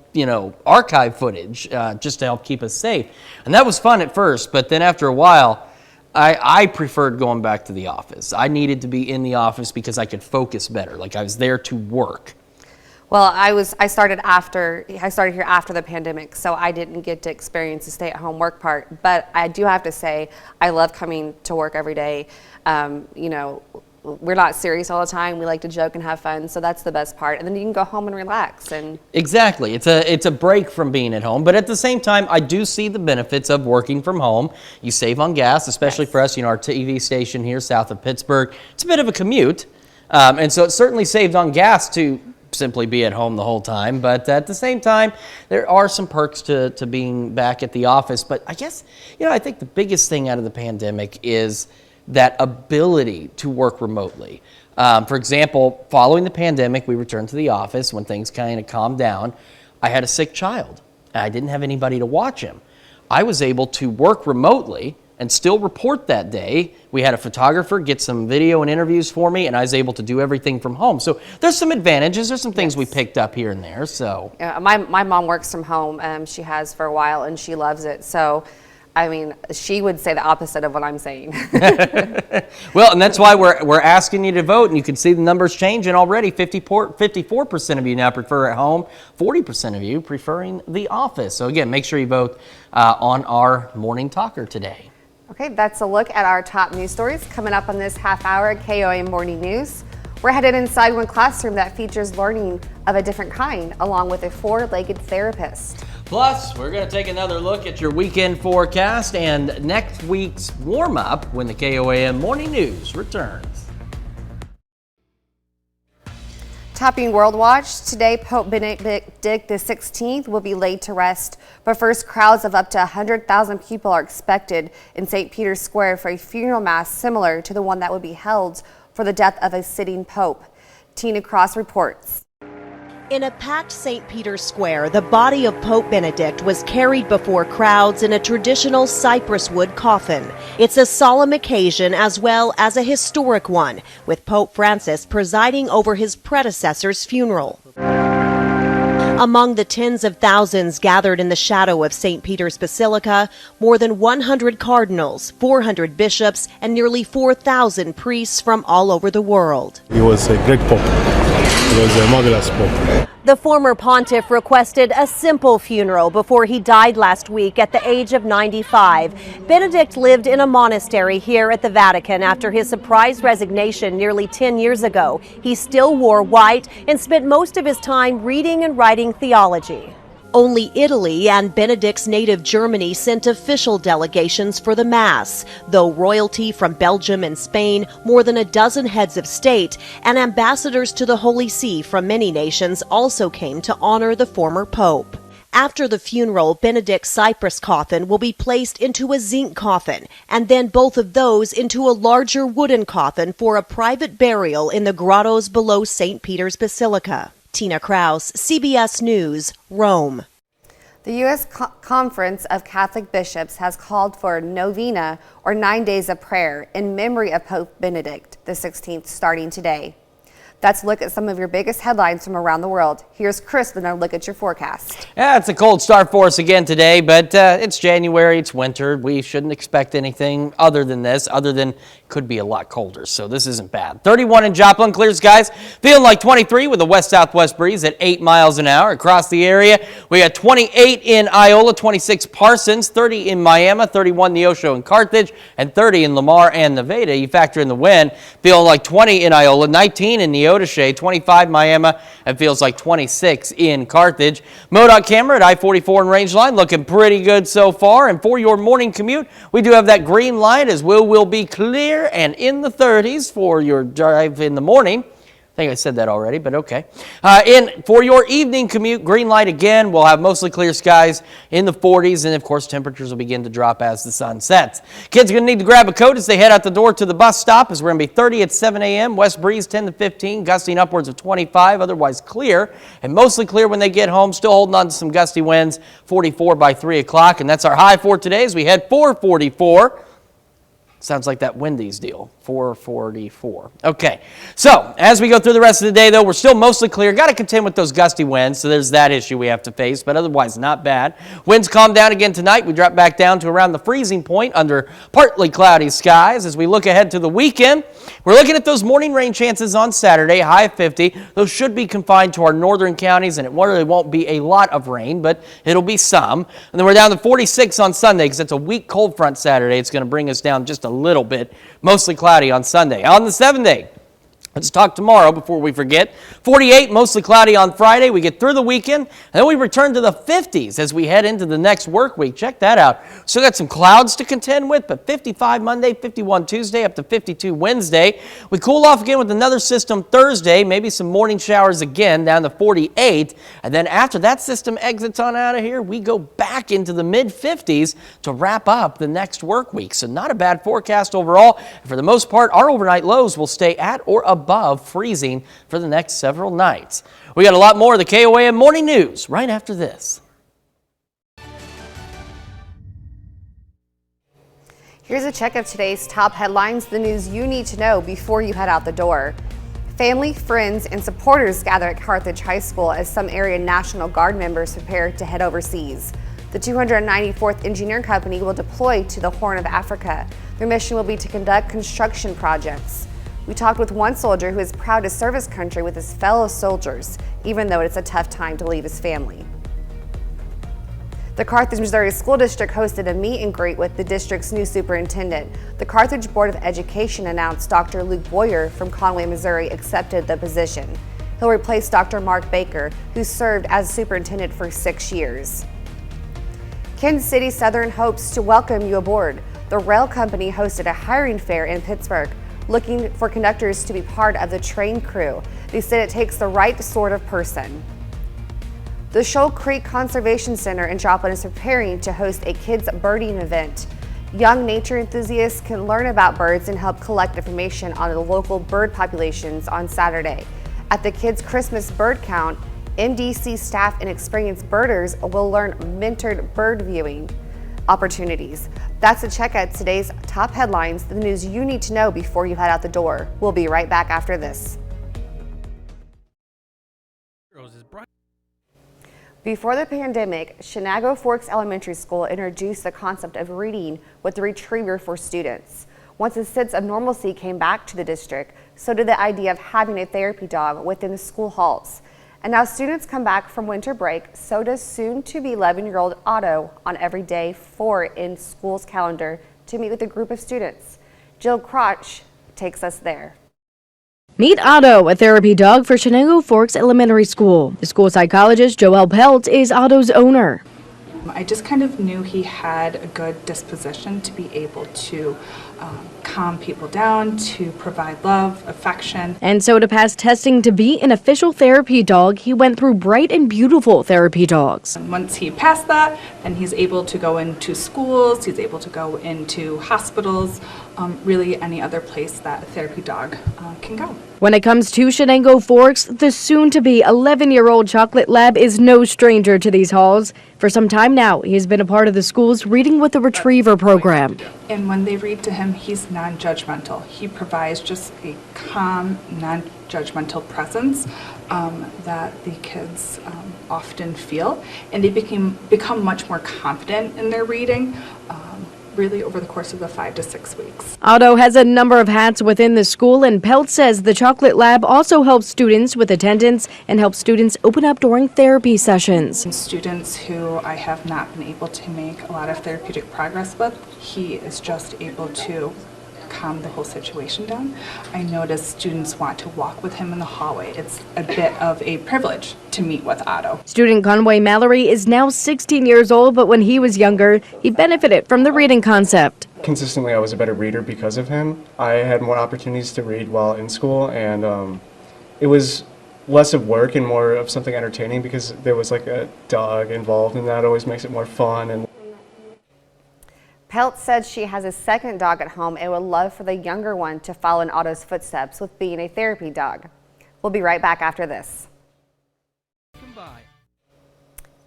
archive footage just to help keep us safe. And that was fun at first, but then after a while, I preferred going back to the office. I needed to be in the office because I could focus better. Like I was there to work.
Well, I started here after the pandemic, so I didn't get to experience the stay-at-home work part. But I do have to say, I love coming to work every day. We're not serious all the time. We like to joke and have fun, so that's the best part. And then you can go home and relax. And
exactly, it's a break from being at home. But at the same time, I do see the benefits of working from home. You save on gas, especially for us. Our TV station here south of Pittsburgh. It's a bit of a commute, and so it certainly saved on gas to simply be at home the whole time. But at the same time, there are some perks to being back at the office. But I guess, I think the biggest thing out of the pandemic is that ability to work remotely. For example, following the pandemic, we returned to the office when things kind of calmed down. I had a sick child, and I didn't have anybody to watch him. I was able to work remotely and still report that day. We had a photographer get some video and interviews for me, and I was able to do everything from home. So there's some advantages. There's some things we picked up here and there. So
my mom works from home. She has for a while, and she loves it. So, she would say the opposite of what I'm saying.
Well, and that's why we're asking you to vote, and you can see the numbers changing already. 54% of you now prefer at home, 40% of you preferring the office. So again, make sure you vote on our Morning Talker today.
Okay, that's a look at our top news stories coming up on this half hour at KOAM Morning News. We're headed inside one classroom that features learning of a different kind, along with a four-legged therapist.
Plus, we're going to take another look at your weekend forecast and next week's warm-up when the KOAM Morning News returns.
Topping World Watch, today Pope Benedict XVI will be laid to rest, but first crowds of up to 100,000 people are expected in St. Peter's Square for a funeral mass similar to the one that would be held for the death of a sitting pope. Tina Cross reports.
In a packed St. Peter's Square, the body of Pope Benedict was carried before crowds in a traditional cypress wood coffin. It's a solemn occasion as well as a historic one, with Pope Francis presiding over his predecessor's funeral. Among the tens of thousands gathered in the shadow of St. Peter's Basilica, more than 100 cardinals, 400 bishops, and nearly 4,000 priests from all over the world.
He was a great pope. He was a marvelous pope.
The former pontiff requested a simple funeral before he died last week at the age of 95. Benedict lived in a monastery here at the Vatican after his surprise resignation nearly 10 years ago. He still wore white and spent most of his time reading and writing theology. Only Italy and Benedict's native Germany sent official delegations for the Mass, though royalty from Belgium and Spain, more than a dozen heads of state, and ambassadors to the Holy See from many nations also came to honor the former pope. After the funeral, Benedict's cypress coffin will be placed into a zinc coffin, and then both of those into a larger wooden coffin for a private burial in the grottos below St. Peter's Basilica. Tina Kraus, CBS News, Rome.
The U.S. Conference of Catholic Bishops has called for a novena, or 9 days of prayer, in memory of Pope Benedict XVI starting today. That's a look at some of your biggest headlines from around the world. Here's Chris with another look at your forecast.
Yeah, it's a cold start for us again today, but it's January, it's winter. We shouldn't expect anything other than this, could be a lot colder, so this isn't bad. 31 in Joplin, clear skies. Feeling like 23 with a west-southwest breeze at 8 miles an hour across the area. We got 28 in Iola, 26 Parsons, 30 in Miami, 31 Neosho and Carthage, and 30 in Lamar and Nevada. You factor in the wind, feeling like 20 in Iola, 19 in Neodesha, 25 Miami, and feels like 26 in Carthage. MoDOT camera at I-44 and Rangeline looking pretty good so far. And for your morning commute, we do have that green light as will be clear and in the 30s for your drive in the morning. I think I said that already, but okay. For your evening commute, green light again. We'll have mostly clear skies in the 40s, and of course, temperatures will begin to drop as the sun sets. Kids are going to need to grab a coat as they head out the door to the bus stop, as we're going to be 30 at 7 a.m. West breeze 10 to 15, gusting upwards of 25, otherwise clear, and mostly clear when they get home. Still holding on to some gusty winds, 44 by 3 o'clock, and that's our high for today as we head 444. Sounds like that Wendy's deal, 444. Okay, so as we go through the rest of the day, though, we're still mostly clear. Got to contend with those gusty winds, so there's that issue we have to face, but otherwise not bad. Winds calm down again tonight. We drop back down to around the freezing point under partly cloudy skies. As we look ahead to the weekend, we're looking at those morning rain chances on Saturday, high of 50. Those should be confined to our northern counties, and it really won't be a lot of rain, but it'll be some. And then we're down to 46 on Sunday because it's a weak cold front Saturday. It's going to bring us down just a little bit, mostly cloudy on Sunday. On the 7-day, let's talk tomorrow before we forget. 48, mostly cloudy on Friday. We get through the weekend, and then we return to the 50s as we head into the next work week. Check that out. Still got some clouds to contend with, but 55 Monday, 51 Tuesday, up to 52 Wednesday. We cool off again with another system Thursday, maybe some morning showers again, down to 48. And then after that system exits on out of here, we go back into the mid-50s to wrap up the next work week. So not a bad forecast overall. And for the most part, our overnight lows will stay at or above freezing for the next several nights. We got a lot more of the KOAM Morning News right after this.
Here's a check of today's top headlines, the news you need to know before you head out the door. Family, friends, and supporters gather at Carthage High School as some area National Guard members prepare to head overseas. The 294th Engineering Company will deploy to the Horn of Africa. Their mission will be to conduct construction projects. We talked with one soldier who is proud to serve his country with his fellow soldiers, even though it's a tough time to leave his family. The Carthage, Missouri School District hosted a meet and greet with the district's new superintendent. The Carthage Board of Education announced Dr. Luke Boyer from Conway, Missouri accepted the position. He'll replace Dr. Mark Baker, who served as superintendent for 6 years. Kansas City Southern hopes to welcome you aboard. The rail company hosted a hiring fair in Pittsburgh, looking for conductors to be part of the train crew. They said it takes the right sort of person. The Shoal Creek Conservation Center in Joplin is preparing to host a kids' birding event. Young nature enthusiasts can learn about birds and help collect information on the local bird populations on Saturday. At the Kids' Christmas Bird Count, MDC staff and experienced birders will learn mentored bird viewing opportunities. That's a check at today's top headlines, the news you need to know before you head out the door. We'll be right back after this. Before the pandemic, Shenango Forks Elementary School introduced the concept of reading with the retriever for students. Once a sense of normalcy came back to the district, so did the idea of having a therapy dog within the school halls. And now students come back from winter break, so does soon-to-be 11-year-old Otto on every day 4 in school's calendar to meet with a group of students. Jill Crotch takes us there.
Meet Otto, a therapy dog for Shenango Forks Elementary School. The school psychologist Joelle Pelt is Otto's owner.
I just kind of knew he had a good disposition to be able to calm people down, to provide love, affection.
And so to pass testing to be an official therapy dog, he went through Bright and Beautiful therapy dogs.
And once he passed that, then he's able to go into schools, he's able to go into hospitals, really any other place that a therapy dog can go.
When it comes to Shenango Forks, the soon-to-be 11-year-old Chocolate Lab is no stranger to these halls. For some time now, he has been a part of the school's Reading with a Retriever program.
And when they read to him, he's non-judgmental. He provides just a calm, non-judgmental presence that the kids often feel, and they become much more confident in their reading. Really over the course of the 5 to 6 weeks.
Otto has a number of hats within the school, and Pelt says the Chocolate Lab also helps students with attendance and helps students open up during therapy sessions.
Students who I have not been able to make a lot of therapeutic progress with, he is just able to calm the whole situation down. I notice students want to walk with him in the hallway. It's a bit of a privilege to meet with Otto.
Student Conway Mallory is now 16 years old, but when he was younger, he benefited from the reading concept.
Consistently, I was a better reader because of him. I had more opportunities to read while in school, and
it was less of work and more of something entertaining because there was like a dog involved, and that always makes it more fun. And
Pelt said she has a second dog at home and would love for the younger one to follow in Otto's footsteps with being a therapy dog. We'll be right back after this.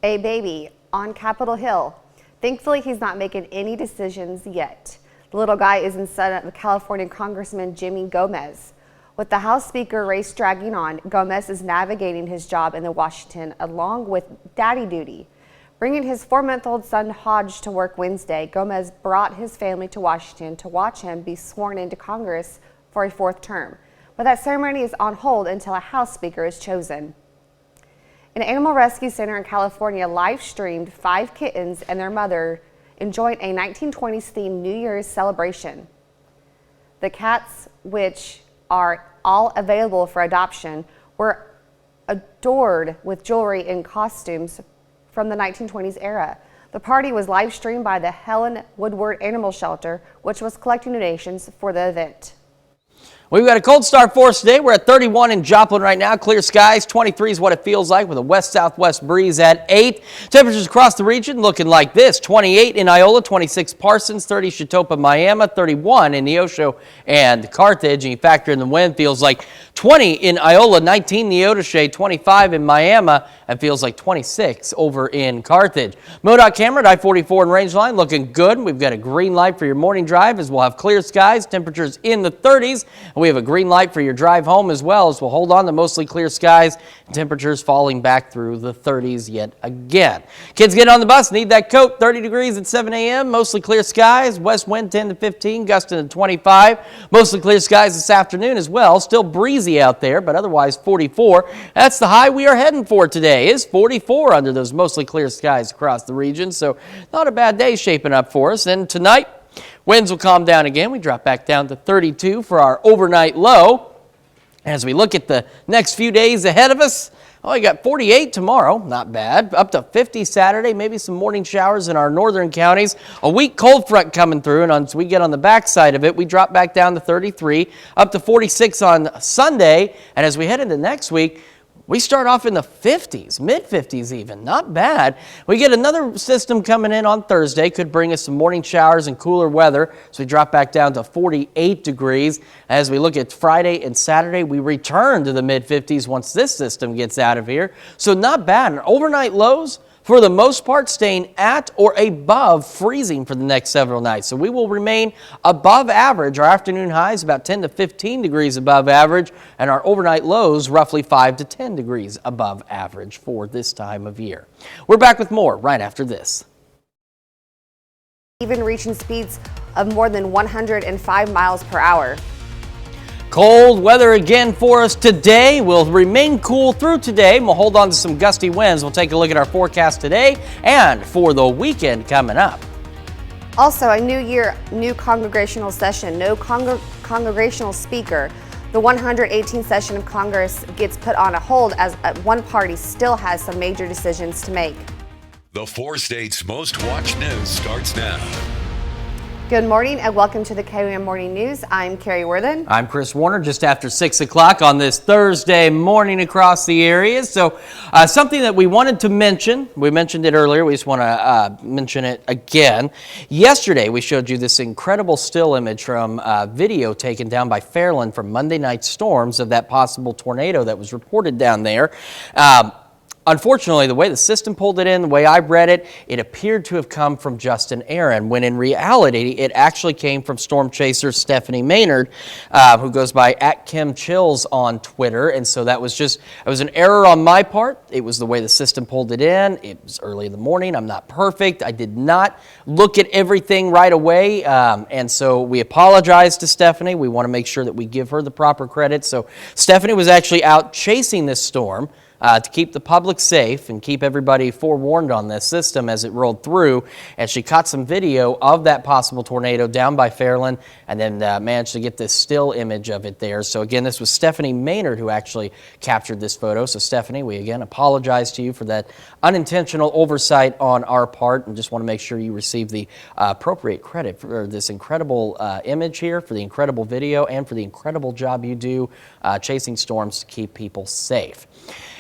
A baby on Capitol Hill. Thankfully, he's not making any decisions yet. The little guy is in son of California Congressman Jimmy Gomez. With the House Speaker race dragging on, Gomez is navigating his job in the Washington along with daddy duty. Bringing his 4-month-old son Hodge to work Wednesday, Gomez brought his family to Washington to watch him be sworn into Congress for a 4th term. But that ceremony is on hold until a House Speaker is chosen. An animal rescue center in California live-streamed 5 kittens and their mother enjoying a 1920s themed New Year's celebration. The cats, which are all available for adoption, were adored with jewelry and costumes from the 1920s era. The party was live streamed by the Helen Woodward Animal Shelter, which was collecting donations for the event.
We've got a cold start for us today. We're at 31 in Joplin right now. Clear skies. 23 is what it feels like with a west-southwest breeze at 8. Temperatures across the region looking like this. 28 in Iola, 26 Parsons, 30 Chetopa, Miami, 31 in Neosho and Carthage. And you factor in the wind, feels like 20 in Iola, 19 Neodesha, 25 in Miami, and feels like 26 over in Carthage. MoDOT camera at I-44 and Rangeline looking good. We've got a green light for your morning drive as we'll have clear skies. Temperatures in the 30s. We have a green light for your drive home as well as we'll hold on to mostly clear skies. Temperatures falling back through the 30s yet again. Kids get on the bus, need that coat. 30 degrees at 7 a.m. Mostly clear skies. West wind 10 to 15, gusting to 25. Mostly clear skies this afternoon as well. Still breezy out there, but otherwise 44. That's the high we are heading for today, is 44 under those mostly clear skies across the region. So not a bad day shaping up for us. And tonight, winds will calm down again. We drop back down to 32 for our overnight low. As we look at the next few days ahead of us, we got 48 tomorrow, not bad. Up to 50 Saturday, maybe some morning showers in our northern counties. A weak cold front coming through, and once we get on the backside of it, we drop back down to 33, up to 46 on Sunday. And as we head into next week, we start off in the 50s, mid-50s even, not bad. We get another system coming in on Thursday, could bring us some morning showers and cooler weather. So we drop back down to 48 degrees. As we look at Friday and Saturday, we return to the mid-50s once this system gets out of here. So not bad. And overnight lows, for the most part, staying at or above freezing for the next several nights. So we will remain above average. Our afternoon highs about 10 to 15 degrees above average, and our overnight lows roughly 5 to 10 degrees above average for this time of year. We're back with more right after this.
Even reaching speeds of more than 105 miles per hour.
Cold weather again for us today. We'll remain cool through today. We'll hold on to some gusty winds. We'll take a look at our forecast today and for the weekend coming up.
Also, a new year, new congregational session, no congregational speaker. The 118th session of Congress gets put on a hold as one party still has some major decisions to make.
The 4 states' most watched news starts now.
Good morning and welcome to the KOAM Morning News. I'm Carrie Worthen.
I'm Chris Warner, just after 6 o'clock on this Thursday morning across the area. So something that we wanted to mention, we mentioned it earlier, we just want to mention it again. Yesterday, we showed you this incredible still image from video taken down by Fairland from Monday night storms of that possible tornado that was reported down there. Unfortunately, the way the system pulled it in, the way I read it, it appeared to have come from Justin Aaron, when in reality, it actually came from storm chaser Stephanie Maynard, who goes by @KimChills on Twitter. And so it was an error on my part. It was the way the system pulled it in. It was early in the morning. I'm not perfect. I did not look at everything right away. And so we apologize to Stephanie. We want to make sure that we give her the proper credit. So Stephanie was actually out chasing this storm to keep the public safe and keep everybody forewarned on this system as it rolled through. And she caught some video of that possible tornado down by Fairland and then managed to get this still image of it there. So again, this was Stephanie Maynard who actually captured this photo. So Stephanie, we again apologize to you for that unintentional oversight on our part, and just want to make sure you receive the appropriate credit for this incredible image here, for the incredible video, and for the incredible job you do chasing storms to keep people safe.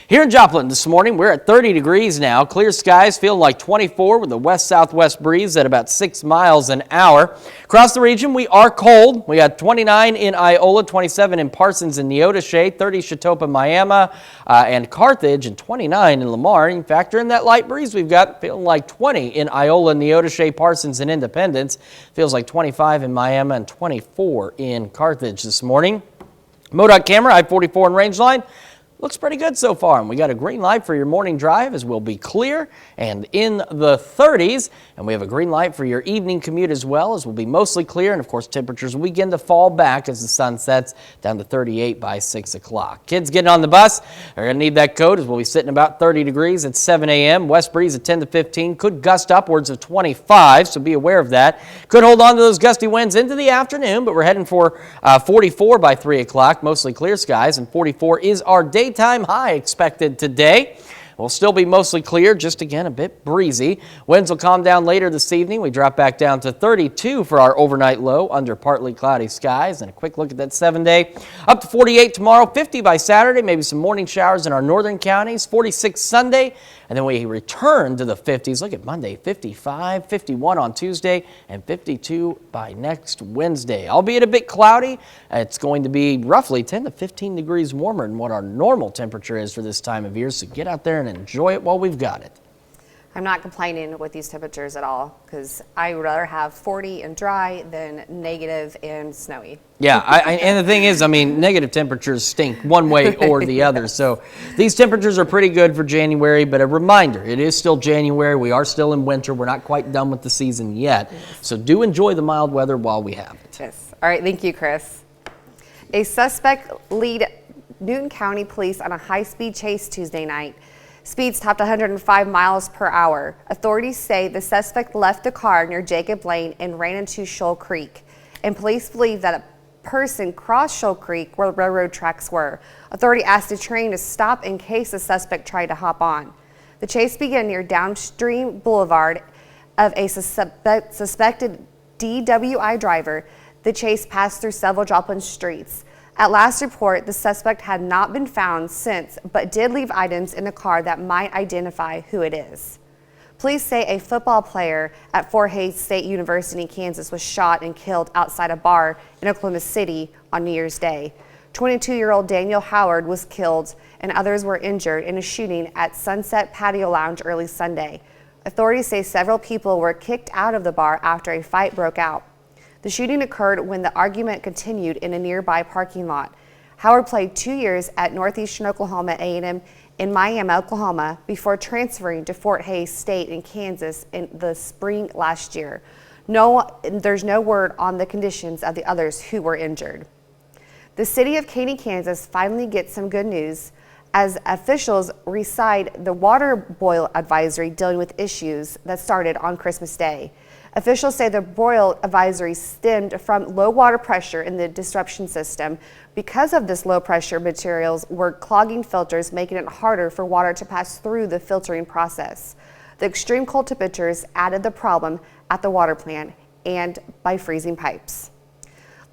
Here in Joplin this morning, we're at 30 degrees now. Clear skies, feeling like 24 with a west-southwest breeze at about 6 miles an hour. Across the region, we are cold. We got 29 in Iola, 27 in Parsons and Neodesha, 30 Chetopa, Miami, and Carthage, and 29 in Lamar. You can factor in that light breeze we've got, feeling like 20 in Iola, Neodesha, Parsons, and Independence. Feels like 25 in Miami and 24 in Carthage this morning. MoDOT camera, I-44 and Rangeline. Looks pretty good so far, and we got a green light for your morning drive as we'll be clear and in the 30s, and we have a green light for your evening commute as well, as we'll be mostly clear, and of course temperatures will begin to fall back as the sun sets down to 38 by 6 o'clock. Kids getting on the bus are going to need that coat as we'll be sitting about 30 degrees at 7 a.m. West breeze at 10 to 15, could gust upwards of 25, so be aware of that. Could hold on to those gusty winds into the afternoon, but we're heading for 44 by 3 o'clock, mostly clear skies, and 44 is our daytime high expected today. We'll still be mostly clear, just again a bit breezy. Winds will calm down later this evening. We drop back down to 32 for our overnight low under partly cloudy skies. And a quick look at that 7-day. Up to 48 tomorrow, 50 by Saturday, maybe some morning showers in our northern counties, 46 Sunday. And then we return to the 50s. Look at Monday, 55, 51 on Tuesday, and 52 by next Wednesday. Albeit a bit cloudy, it's going to be roughly 10 to 15 degrees warmer than what our normal temperature is for this time of year. So get out there and enjoy it while we've got it.
I'm not complaining with these temperatures at all, because I would rather have 40 and dry than negative and snowy.
Yeah, and the thing is, I mean, negative temperatures stink one way or the other. So these temperatures are pretty good for January, but a reminder, it is still January. We are still in winter. We're not quite done with the season yet. So do enjoy the mild weather while we have it.
Yes. All right, thank you, Chris. A suspect lead Newton County Police on a high-speed chase Tuesday night. Speeds topped 105 miles per hour. Authorities say the suspect left the car near Jacob Lane and ran into Shoal Creek. And police believe that a person crossed Shoal Creek where the railroad tracks were. Authority asked the train to stop in case the suspect tried to hop on. The chase began near downstream boulevard of a suspected DWI driver. The chase passed through several Joplin streets. At last report, the suspect had not been found since, but did leave items in the car that might identify who it is. Police say a football player at Fort Hays State University, Kansas, was shot and killed outside a bar in Oklahoma City on New Year's Day. 22-year-old Daniel Howard was killed and others were injured in a shooting at Sunset Patio Lounge early Sunday. Authorities say several people were kicked out of the bar after a fight broke out. The shooting occurred when the argument continued in a nearby parking lot. Howard played 2 years at Northeastern Oklahoma A&M in Miami, Oklahoma, before transferring to Fort Hays State in Kansas in the spring last year. There's no word on the conditions of the others who were injured. The city of Katy, Kansas finally gets some good news as officials rescind the water boil advisory dealing with issues that started on Christmas Day. Officials say the boil advisory stemmed from low water pressure in the disruption system. Because of this low pressure, materials were clogging filters, making it harder for water to pass through the filtering process. The extreme cold temperatures added the problem at the water plant and by freezing pipes.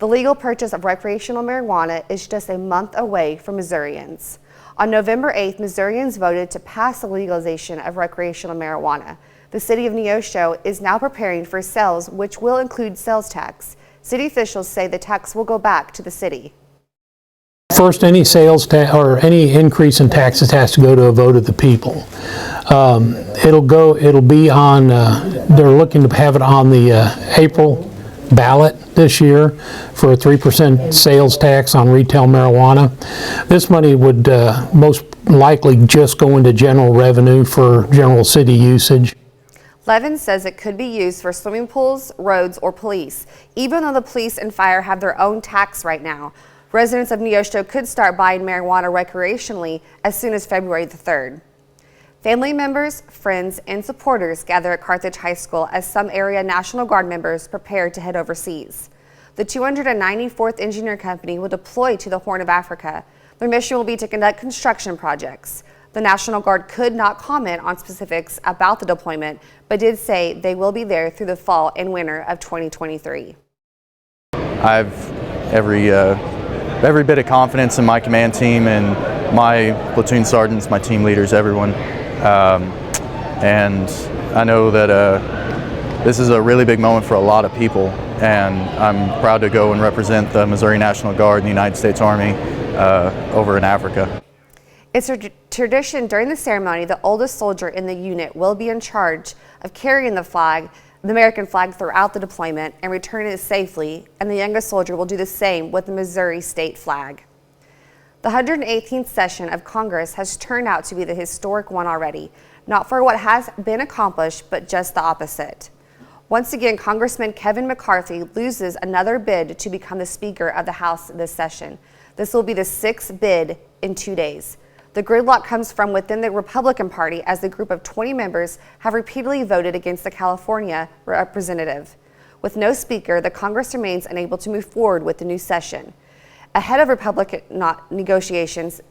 The legal purchase of recreational marijuana is just a month away for Missourians. On November 8th, Missourians voted to pass the legalization of recreational marijuana. The city of Neosho is now preparing for sales, which will include sales tax. City officials say the tax will go back to the city.
First, any sales tax or any increase in taxes has to go to a vote of the people. It'll be on, they're looking to have it on the April ballot this year for a 3% sales tax on retail marijuana. This money would most likely just go into general revenue for general city usage.
Levin says it could be used for swimming pools, roads, or police, even though the police and fire have their own tax right now. Residents of Neosho could start buying marijuana recreationally as soon as February the 3rd. Family members, friends, and supporters gather at Carthage High School as some area National Guard members prepare to head overseas. The 294th Engineer Company will deploy to the Horn of Africa. Their mission will be to conduct construction projects. The National Guard could not comment on specifics about the deployment, but did say they will be there through the fall and winter of 2023.
I have every bit of confidence in my command team and my platoon sergeants, my team leaders, everyone. And I know that this is a really big moment for a lot of people, and I'm proud to go and represent the Missouri National Guard and the United States Army over in Africa.
It's a tradition during the ceremony, the oldest soldier in the unit will be in charge of carrying the flag, the American flag, throughout the deployment and returning it safely, and the youngest soldier will do the same with the Missouri state flag. The 118th session of Congress has turned out to be the historic one already, not for what has been accomplished, but just the opposite. Once again, Congressman Kevin McCarthy loses another bid to become the Speaker of the House this session. This will be the 6th bid in 2 days. The gridlock comes from within the Republican Party, as the group of 20 members have repeatedly voted against the California representative. With no speaker, the Congress remains unable to move forward with the new session. Ahead of Republican negotiations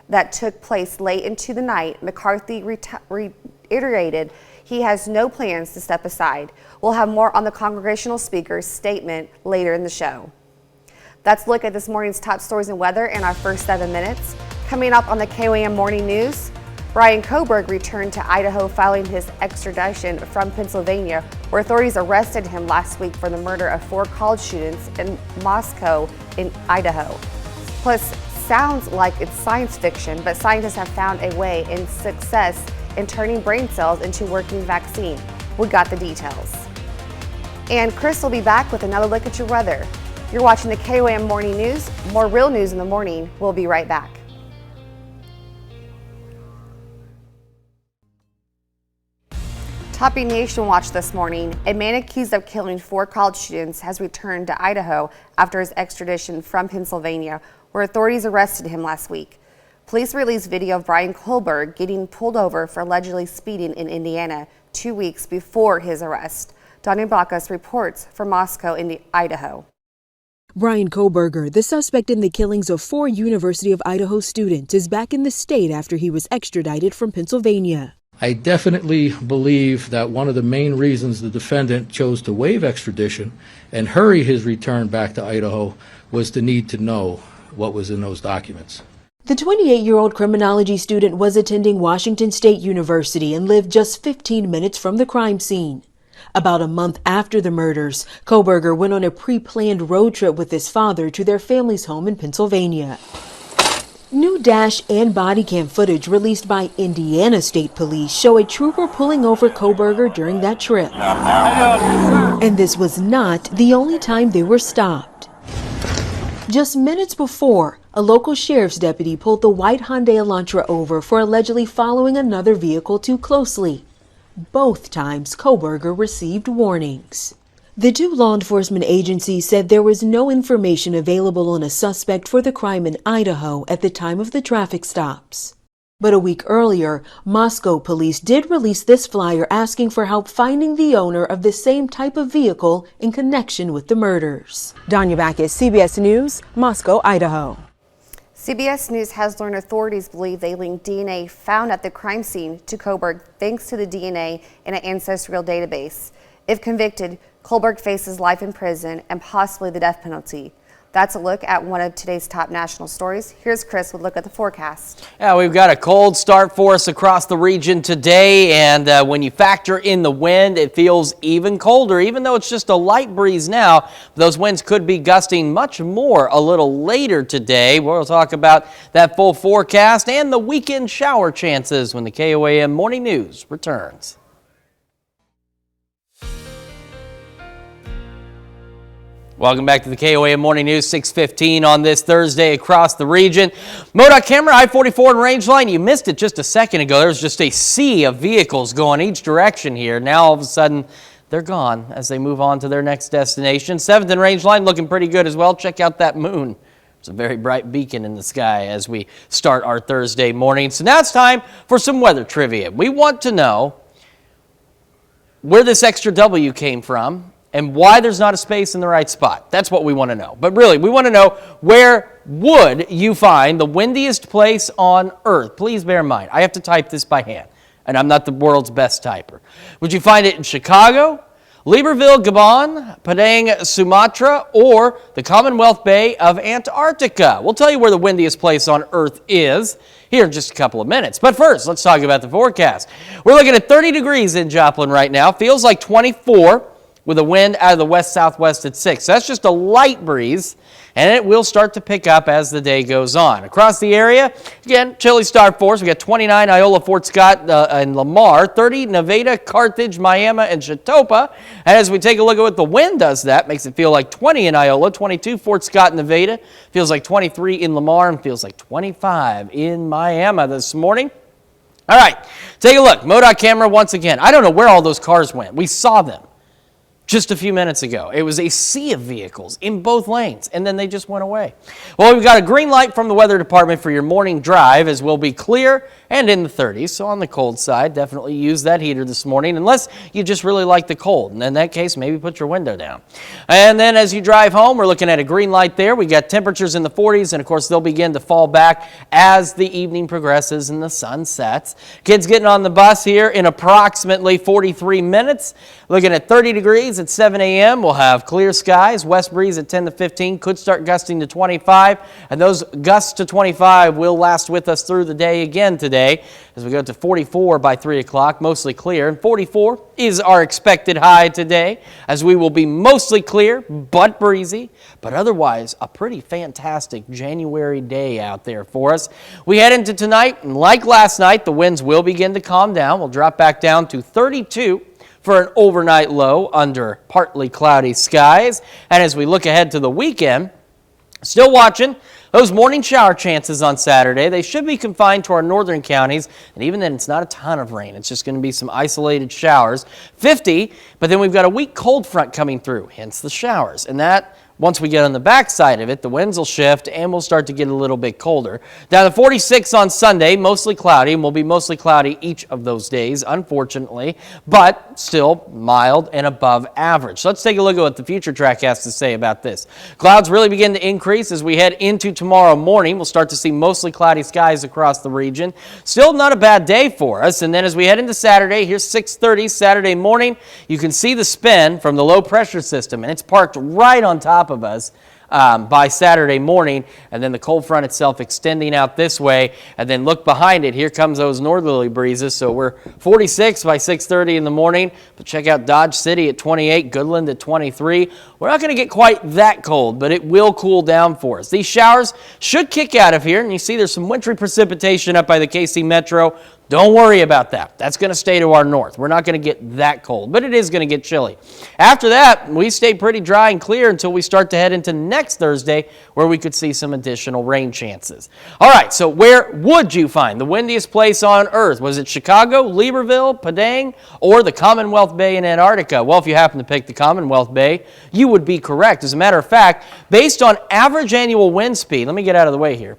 that took place late into the night, McCarthy reiterated he has no plans to step aside. We'll have more on the congressional speaker's statement later in the show. That's a look at this morning's top stories and weather in our first 7 minutes. Coming up on the KOAM Morning News, Bryan Kohberg returned to Idaho following his extradition from Pennsylvania, where authorities arrested him last week for the murder of 4 college students in Moscow in Idaho. Plus, sounds like it's science fiction, but scientists have found a way in success in turning brain cells into working vaccine. We got the details. And Chris will be back with another look at your weather. You're watching the KOAM Morning News. More real news in the morning. We'll be right back. Topping Nation Watch this morning, a man accused of killing 4 college students has returned to Idaho after his extradition from Pennsylvania, where authorities arrested him last week. Police released video of Bryan Kohberg getting pulled over for allegedly speeding in Indiana 2 weeks before his arrest. Donnie Bacchus reports from Moscow, Idaho.
Bryan Kohberger, the suspect in the killings of 4 University of Idaho students, is back in the state after he was extradited from Pennsylvania.
I definitely believe that one of the main reasons the defendant chose to waive extradition and hurry his return back to Idaho was the need to know what was in those documents.
The 28-year-old criminology student was attending Washington State University and lived just 15 minutes from the crime scene. About a month after the murders, Kohberger went on a pre-planned road trip with his father to their family's home in Pennsylvania. New dash and body cam footage released by Indiana State Police show a trooper pulling over Kohberger during that trip. And this was not the only time they were stopped. Just minutes before, a local sheriff's deputy pulled the white Hyundai Elantra over for allegedly following another vehicle too closely. Both times, Kohberger received warnings. The 2 law enforcement agencies said there was no information available on a suspect for the crime in Idaho at the time of the traffic stops. But a week earlier, Moscow police did release this flyer asking for help finding the owner of the same type of vehicle in connection with the murders. Donya Bacchus, CBS News, Moscow, Idaho.
CBS News has learned authorities believe they linked DNA found at the crime scene to Kohberg thanks to the DNA in an ancestral database. If convicted, Kohberg faces life in prison and possibly the death penalty. That's a look at one of today's top national stories. Here's Chris with a look at the forecast.
Yeah, we've got a cold start for us across the region today, and when you factor in the wind, it feels even colder, even though it's just a light breeze now. Those winds could be gusting much more a little later today. We'll talk about that full forecast and the weekend shower chances when the KOAM Morning News returns. Welcome back to the KOAM Morning News, 6:15 on this Thursday across the region. MoDOT camera, I-44 and Rangeline. You missed it just a second ago. There was just a sea of vehicles going each direction here. Now all of a sudden they're gone as they move on to their next destination. 7th and Rangeline looking pretty good as well. Check out that moon. It's a very bright beacon in the sky as we start our Thursday morning. So now it's time for some weather trivia. We want to know where this extra W came from and why there's not a space in the right spot. That's what we want to know. But really, we want to know, where would you find the windiest place on Earth? Please bear in mind, I have to type this by hand, and I'm not the world's best typer. Would you find it in Chicago, Libreville, Gabon, Padang, Sumatra, or the Commonwealth Bay of Antarctica? We'll tell you where the windiest place on Earth is here in just a couple of minutes. But first, let's talk about the forecast. We're looking at 30 degrees in Joplin right now. Feels like 24 with a wind out of the west-southwest at 6. That's just a light breeze, and it will start to pick up as the day goes on. Across the area, again, chilly start for us. We got 29 Iola, Fort Scott, and Lamar, 30 Nevada, Carthage, Miami, and Chatopa. And as we take a look at what the wind does, that makes it feel like 20 in Iola, 22 Fort Scott, Nevada, feels like 23 in Lamar, and feels like 25 in Miami this morning. All right, take a look. MoDOT camera once again. I don't know where all those cars went. We saw them just a few minutes ago. It was a sea of vehicles in both lanes, and then they just went away. Well, we've got a green light from the weather department for your morning drive, as we'll be clear and in the 30s. So on the cold side, definitely use that heater this morning, unless you just really like the cold. And in that case, maybe put your window down. And then as you drive home, we're looking at a green light there. We got temperatures in the 40s, and of course, they'll begin to fall back as the evening progresses and the sun sets. Kids getting on the bus here in approximately 43 minutes. Looking at 30 degrees at 7 a.m. We'll have clear skies, west breeze at 10 to 15, could start gusting to 25, and those gusts to 25 will last with us through the day again today as we go to 44 by 3 o'clock, mostly clear, and 44 is our expected high today, as we will be mostly clear but breezy, but otherwise a pretty fantastic January day out there for us. We head into tonight, and like last night, the winds will begin to calm down. We'll drop back down to 32 for an overnight low under partly cloudy skies. And as we look ahead to the weekend, still watching those morning shower chances on Saturday. They should be confined to our northern counties, and even then it's not a ton of rain. It's just going to be some isolated showers. 50, but then we've got a weak cold front coming through, hence the showers. And that, once we get on the backside of it, the winds will shift and we'll start to get a little bit colder. Down to 46 on Sunday, mostly cloudy, and will be mostly cloudy each of those days, unfortunately, but still mild and above average. So let's take a look at what the future track has to say about this. Clouds really begin to increase as we head into tomorrow morning. We'll start to see mostly cloudy skies across the region. Still not a bad day for us. And then as we head into Saturday, here's 6:30 Saturday morning. You can see the spin from the low pressure system, and it's parked right on top of us by Saturday morning, and then the cold front itself extending out this way, and then look behind it. Here comes those northerly breezes. So we're 46 by 6:30 in the morning, but check out Dodge City at 28, Goodland at 23. We're not going to get quite that cold, but it will cool down for us. These showers should kick out of here, and you see there's some wintry precipitation up by the KC Metro. Don't worry about that. That's going to stay to our north. We're not going to get that cold, but it is going to get chilly. After that, we stay pretty dry and clear until we start to head into next Thursday, where we could see some additional rain chances. All right, so where would you find the windiest place on Earth? Was it Chicago, Libreville, Padang, or the Commonwealth Bay in Antarctica? Well, if you happen to pick the Commonwealth Bay, you would be correct. As a matter of fact, based on average annual wind speed, let me get out of the way here.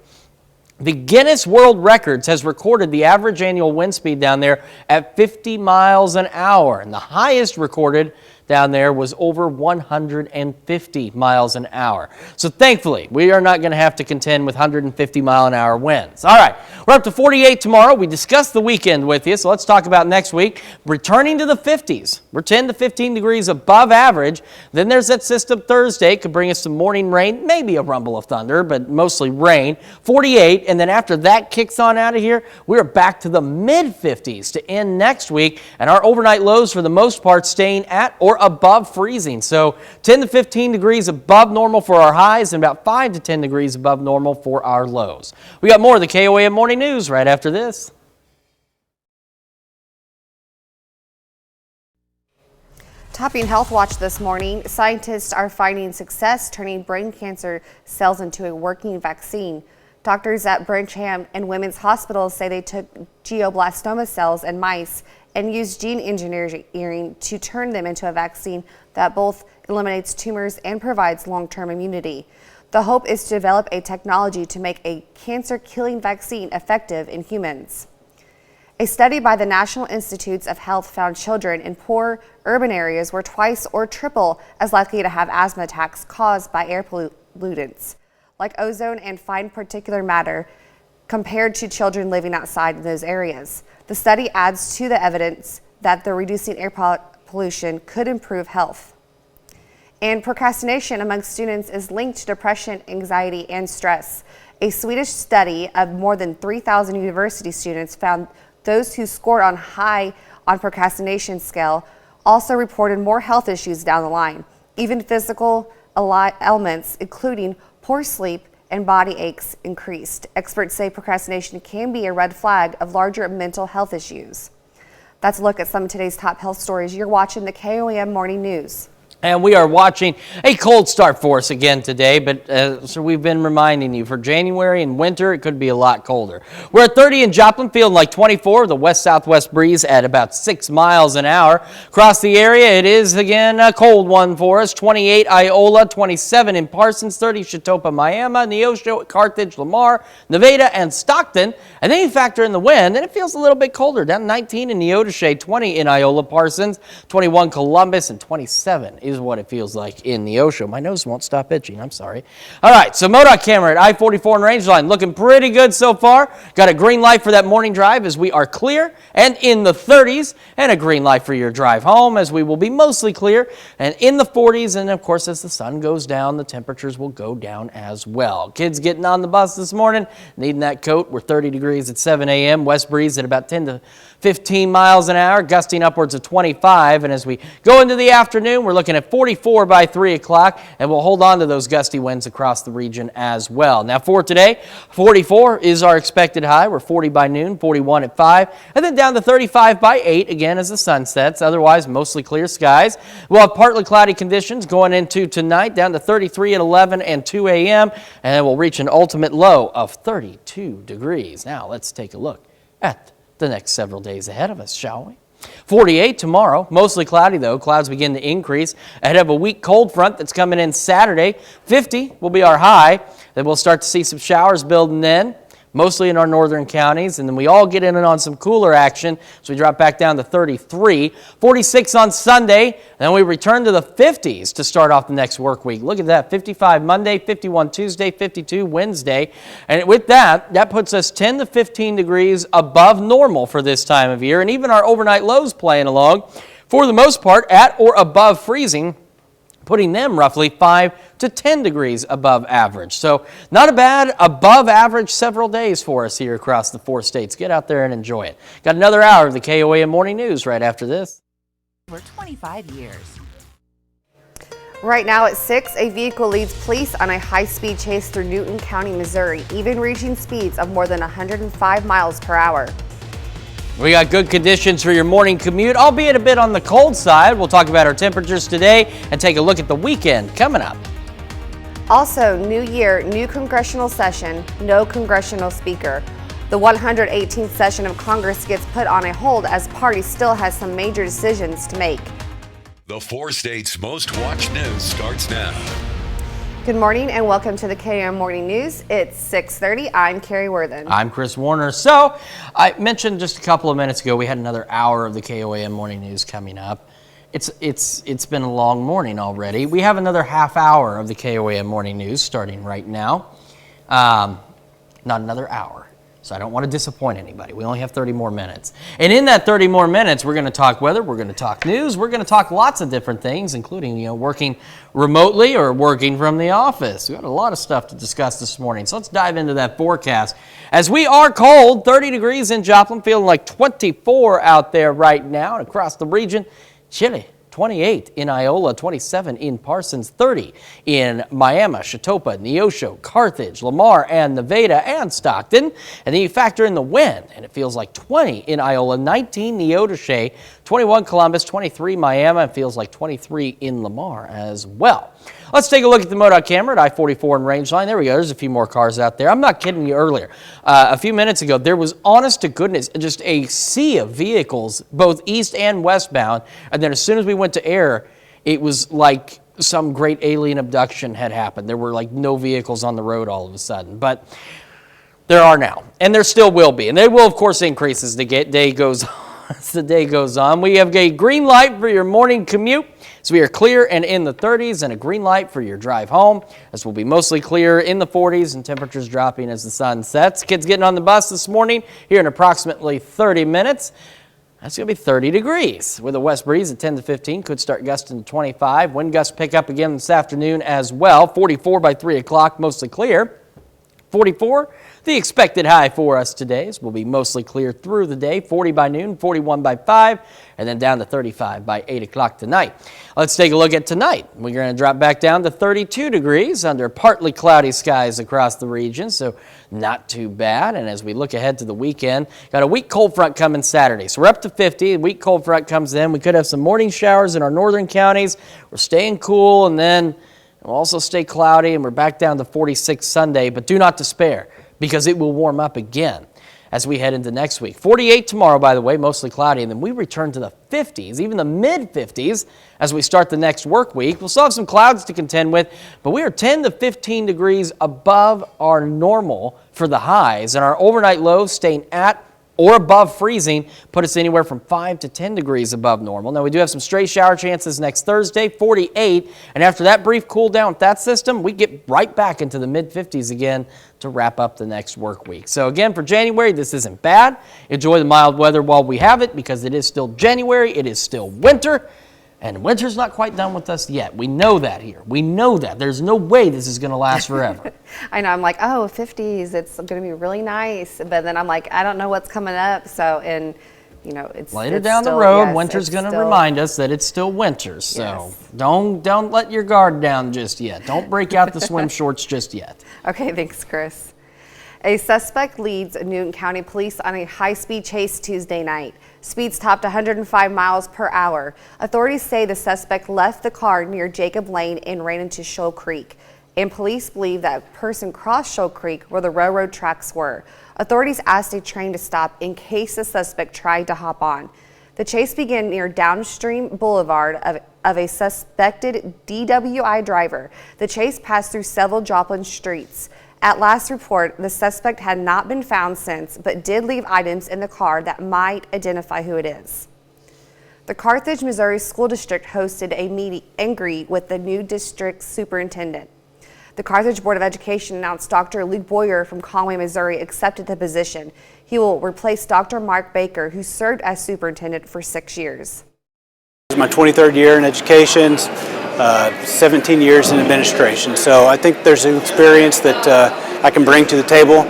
The Guinness World Records has recorded the average annual wind speed down there at 50 miles an hour. And the highest recorded down there was over 150 miles an hour. So thankfully, we are not going to have to contend with 150 mile an hour winds. All right, we're up to 48 tomorrow. We discussed the weekend with you, so let's talk about next week. Returning to the 50s. We're 10 to 15 degrees above average. Then there's that system Thursday. Could bring us some morning rain, maybe a rumble of thunder, but mostly rain. 48, and then after that kicks on out of here, we're back to the mid-50s to end next week, and our overnight lows for the most part staying at or above freezing. So 10 to 15 degrees above normal for our highs and about 5 to 10 degrees above normal for our lows. We got more of the KOAM Morning News right after this.
Topping Health Watch this morning, scientists are finding success turning brain cancer cells into a working vaccine. Doctors at Brigham and Women's Hospital say they took glioblastoma cells in mice and used gene engineering to turn them into a vaccine that both eliminates tumors and provides long-term immunity. The hope is to develop a technology to make a cancer-killing vaccine effective in humans. A study by the National Institutes of Health found children in poor urban areas were twice or triple as likely to have asthma attacks caused by air pollutants, like ozone and fine particulate matter, compared to children living outside in those areas. The study adds to the evidence that the reducing air pollution could improve health. And procrastination among students is linked to depression, anxiety, and stress. A Swedish study of more than 3,000 university students found those who scored on high on procrastination scale also reported more health issues down the line, even physical ailments, including poor sleep and body aches increased. Experts say procrastination can be a red flag of larger mental health issues. That's a look at some of today's top health stories. You're watching the KOAM Morning News.
And we are watching a cold start for us again today, but so we've been reminding you for January and winter, it could be a lot colder. We're at 30 in Joplin, feeling like 24. The west-southwest breeze at about 6 miles an hour. Across the area, it is again a cold one for us. 28 Iola, 27 in Parsons, 30 Chautauqua, Miami, Neosho, Carthage, Lamar, Nevada, and Stockton. And then you factor in the wind, and it feels a little bit colder. Down 19 in Neodesha, 20 in Iola, Parsons, 21 Columbus, and 27 is what it feels like in Neosho. My nose won't stop itching. I'm sorry. All right, so MoDOT camera at I-44 and Rangeline looking pretty good so far. Got a green light for that morning drive as we are clear and in the 30s, and a green light for your drive home as we will be mostly clear and in the 40s. And of course, as the sun goes down, the temperatures will go down as well. Kids getting on the bus this morning, needing that coat. We're 30 degrees at 7 a.m. West breeze at about 10 to 15 miles an hour, gusting upwards of 25. And as we go into the afternoon, we're looking at 44 by 3 o'clock, and we'll hold on to those gusty winds across the region as well. Now for today, 44 is our expected high. We're 40 by noon, 41 at 5, and then down to 35 by 8 again as the sun sets. Otherwise, mostly clear skies. We'll have partly cloudy conditions going into tonight, down to 33 at 11 and 2 a.m., and then we'll reach an ultimate low of 32 degrees. Now let's take a look at the next several days ahead of us, shall we? 48 tomorrow, mostly cloudy though. Clouds begin to increase ahead of a weak cold front that's coming in Saturday. 50 will be our high. Then we'll start to see some showers building in, mostly in our northern counties, and then we all get in on some cooler action, so we drop back down to 33. 46 on Sunday, and then we return to the 50s to start off the next work week. Look at that, 55 Monday, 51 Tuesday, 52 Wednesday, and with that, that puts us 10 to 15 degrees above normal for this time of year, and even our overnight lows playing along, for the most part, at or above freezing, putting them roughly 5 to 10 degrees above average. So not a bad above average several days for us here across the 4 states. Get out there and enjoy it. Got another hour of the KOAM Morning News right after this.
For 25 years.
Right now at 6, a vehicle leads police on a high-speed chase through Newton County, Missouri, even reaching speeds of more than 105 miles per hour.
We got good conditions for your morning commute, albeit a bit on the cold side. We'll talk about our temperatures today and take a look at the weekend coming up.
Also, new year, new congressional session, no congressional speaker. The 118th session of Congress gets put on a hold as party still has some major decisions to make.
The 4 states' most watched news starts now.
Good morning and welcome to the KOAM Morning News. It's 6:30. I'm Carrie Worthen.
I'm Chris Warner. So I mentioned just a couple of minutes ago we had another hour of the KOAM Morning News coming up. It's been a long morning already. We have another half hour of the KOAM Morning News starting right now. Not another hour. So I don't want to disappoint anybody. We only have 30 more minutes. And in that 30 more minutes, we're going to talk weather, we're going to talk news, we're going to talk lots of different things, including, working remotely or working from the office. We've got a lot of stuff to discuss this morning. So let's dive into that forecast. As we are cold, 30 degrees in Joplin, feeling like 24 out there right now. And across the region, chilly. 28 in Iola, 27 in Parsons, 30 in Miami, Chautauqua, Neosho, Carthage, Lamar, and Nevada, and Stockton. And then you factor in the wind, and it feels like 20 in Iola, 19 Neodesha, 21 Columbus, 23 Miami, and feels like 23 in Lamar as well. Let's take a look at the MoDOT camera at I-44 and Rangeline. There we go. There's a few more cars out there. I'm not kidding you earlier. A few minutes ago, there was, honest to goodness, just a sea of vehicles, both east and westbound. And then as soon as we went to air, it was like some great alien abduction had happened. There were like no vehicles on the road all of a sudden, but there are now, and there still will be, and they will of course increase as the day goes on. As the day goes on, we have a green light for your morning commute, so we are clear and in the 30s, and a green light for your drive home, as we'll be mostly clear in the 40s and temperatures dropping as the sun sets. Kids getting on the bus this morning here in approximately 30 minutes. That's going to be 30 degrees with a west breeze at 10 to 15. Could start gusting to 25. Wind gusts pick up again this afternoon as well. 44 by 3 o'clock, mostly clear. 44, the expected high for us today will be mostly clear through the day. 40 by noon, 41 by 5, and then down to 35 by 8 o'clock tonight. Let's take a look at tonight. We're going to drop back down to 32 degrees under partly cloudy skies across the region, so not too bad. And as we look ahead to the weekend, got a weak cold front coming Saturday. So we're up to 50. The weak cold front comes in. We could have some morning showers in our northern counties. We're staying cool, and then we'll also stay cloudy, and we're back down to 46 Sunday, but do not despair because it will warm up again as we head into next week. 48 tomorrow, by the way, mostly cloudy, and then we return to the 50s, even the mid-50s as we start the next work week. We'll still have some clouds to contend with, but we are 10 to 15 degrees above our normal for the highs, and our overnight lows staying at or above freezing, put us anywhere from 5 to 10 degrees above normal. Now, we do have some stray shower chances next Thursday, 48, and after that brief cool down with that system, we get right back into the mid-50s again to wrap up the next work week. So again, for January, this isn't bad. Enjoy the mild weather while we have it because it is still January, it is still winter, and winter's not quite done with us yet. We know that here. We know that. There's no way this is going to last forever.
I know. I'm like, oh, 50s, it's going to be really nice. But then I'm like, I don't know what's coming up. So, and, you know, it's
later down the road, winter's going to remind us that it's still winter. So don't let your guard down just yet. Don't break out the swim shorts just yet.
Okay, thanks, Chris. A suspect leads Newton County Police on a high-speed chase Tuesday night. Speeds topped 105 miles per hour. Authorities say the suspect left the car near Jacob Lane and ran into Shoal Creek. And police believe that person crossed Shoal Creek where the railroad tracks were. Authorities asked a train to stop in case the suspect tried to hop on. The chase began near Downstream Boulevard of a suspected DWI driver. The chase passed through several Joplin streets. At last report, the suspect had not been found since, but did leave items in the car that might identify who it is. The Carthage, Missouri School District hosted a meet and greet with the new district superintendent. The Carthage Board of Education announced Dr. Luke Boyer from Conway, Missouri accepted the position. He will replace Dr. Mark Baker, who served as superintendent for 6 years.
This is my 23rd year in education. 17 years in administration. So I think there's an experience that I can bring to the table,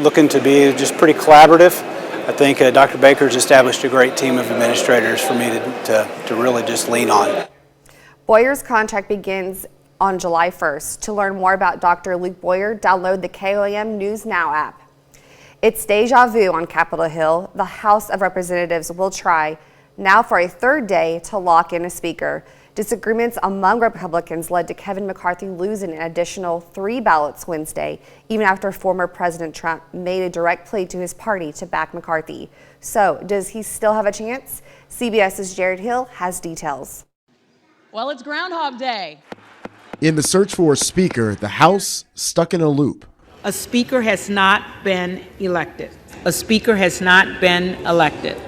looking to be just pretty collaborative. I think Dr. Baker's established a great team of administrators for me to really just lean on.
Boyer's contract begins on July 1st. To learn more about Dr. Luke Boyer, download the KOAM News Now app. It's deja vu on Capitol Hill. The House of Representatives will try now for a third day to lock in a speaker. Disagreements among Republicans led to Kevin McCarthy losing an additional 3 ballots Wednesday, even after former President Trump made a direct plea to his party to back McCarthy. So, does he still have a chance? CBS's Jared Hill has details.
Well, it's Groundhog Day.
In the search for a speaker, the House stuck in a loop.
A speaker has not been elected. A speaker has not been elected.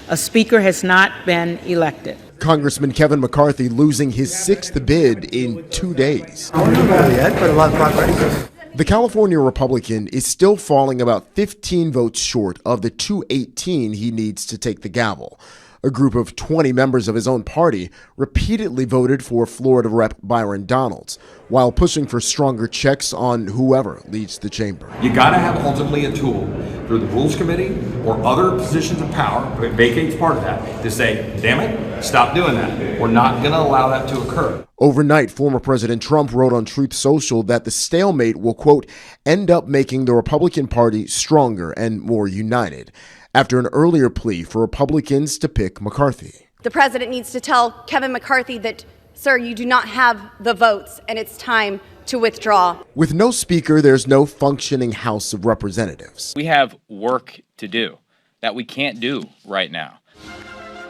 A speaker has not been elected.
Congressman Kevin McCarthy losing his 6th bid in 2 days.
I don't know yet, but a lot of progress.
The California Republican is still falling about 15 votes short of the 218 he needs to take the gavel. A group of 20 members of his own party repeatedly voted for Florida Rep. Byron Donalds, while pushing for stronger checks on whoever leads the chamber.
You got to have ultimately a tool through the Rules Committee or other positions of power, if it vacates part of that, to say, damn it, stop doing that. We're not going to allow that to occur.
Overnight, former President Trump wrote on Truth Social that the stalemate will, quote, end up making the Republican Party stronger and more united, after an earlier plea for Republicans to pick McCarthy.
The president needs to tell Kevin McCarthy that, sir, you do not have the votes and it's time to withdraw.
With no speaker, there's no functioning House of Representatives.
We have work to do that we can't do right now.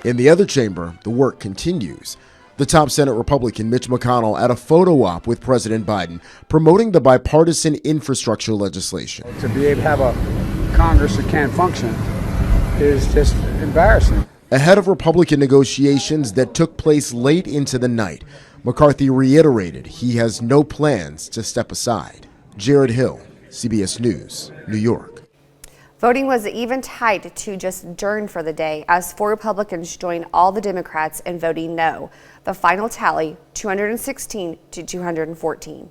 In the other chamber, the work continues. The top Senate Republican Mitch McConnell at a photo op with President Biden promoting the bipartisan infrastructure legislation.
To be able to have a Congress that can't function is just embarrassing.
Ahead of Republican negotiations that took place late into the night, McCarthy reiterated he has no plans to step aside. Jared Hill, CBS News, New York.
Voting was even tied to just adjourn for the day as 4 Republicans joined all the Democrats in voting no. The final tally, 216 to 214.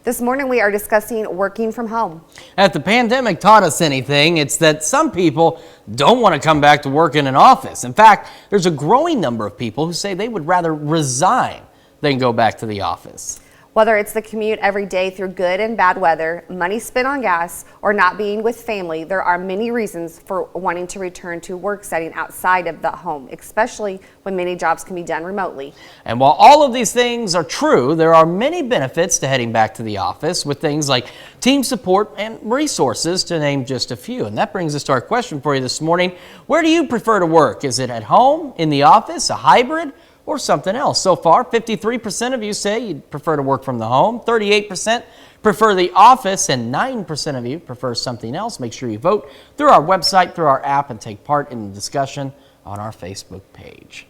This morning we are discussing working from home.
If the pandemic taught us anything, it's that some people don't want to come back to work in an office. In fact, there's a growing number of people who say they would rather resign than go back to the office.
Whether it's the commute every day through good and bad weather, money spent on gas, or not being with family, there are many reasons for wanting to return to a work setting outside of the home, especially when many jobs can be done remotely.
And while all of these things are true, there are many benefits to heading back to the office with things like team support and resources, to name just a few. And that brings us to our question for you this morning. Where do you prefer to work? Is it at home, in the office, a hybrid, or something else? So far, 53% of you say you'd prefer to work from the home, 38% prefer the office, and 9% of you prefer something else. Make sure you vote through our website, through our app, and take part in the discussion on our Facebook page.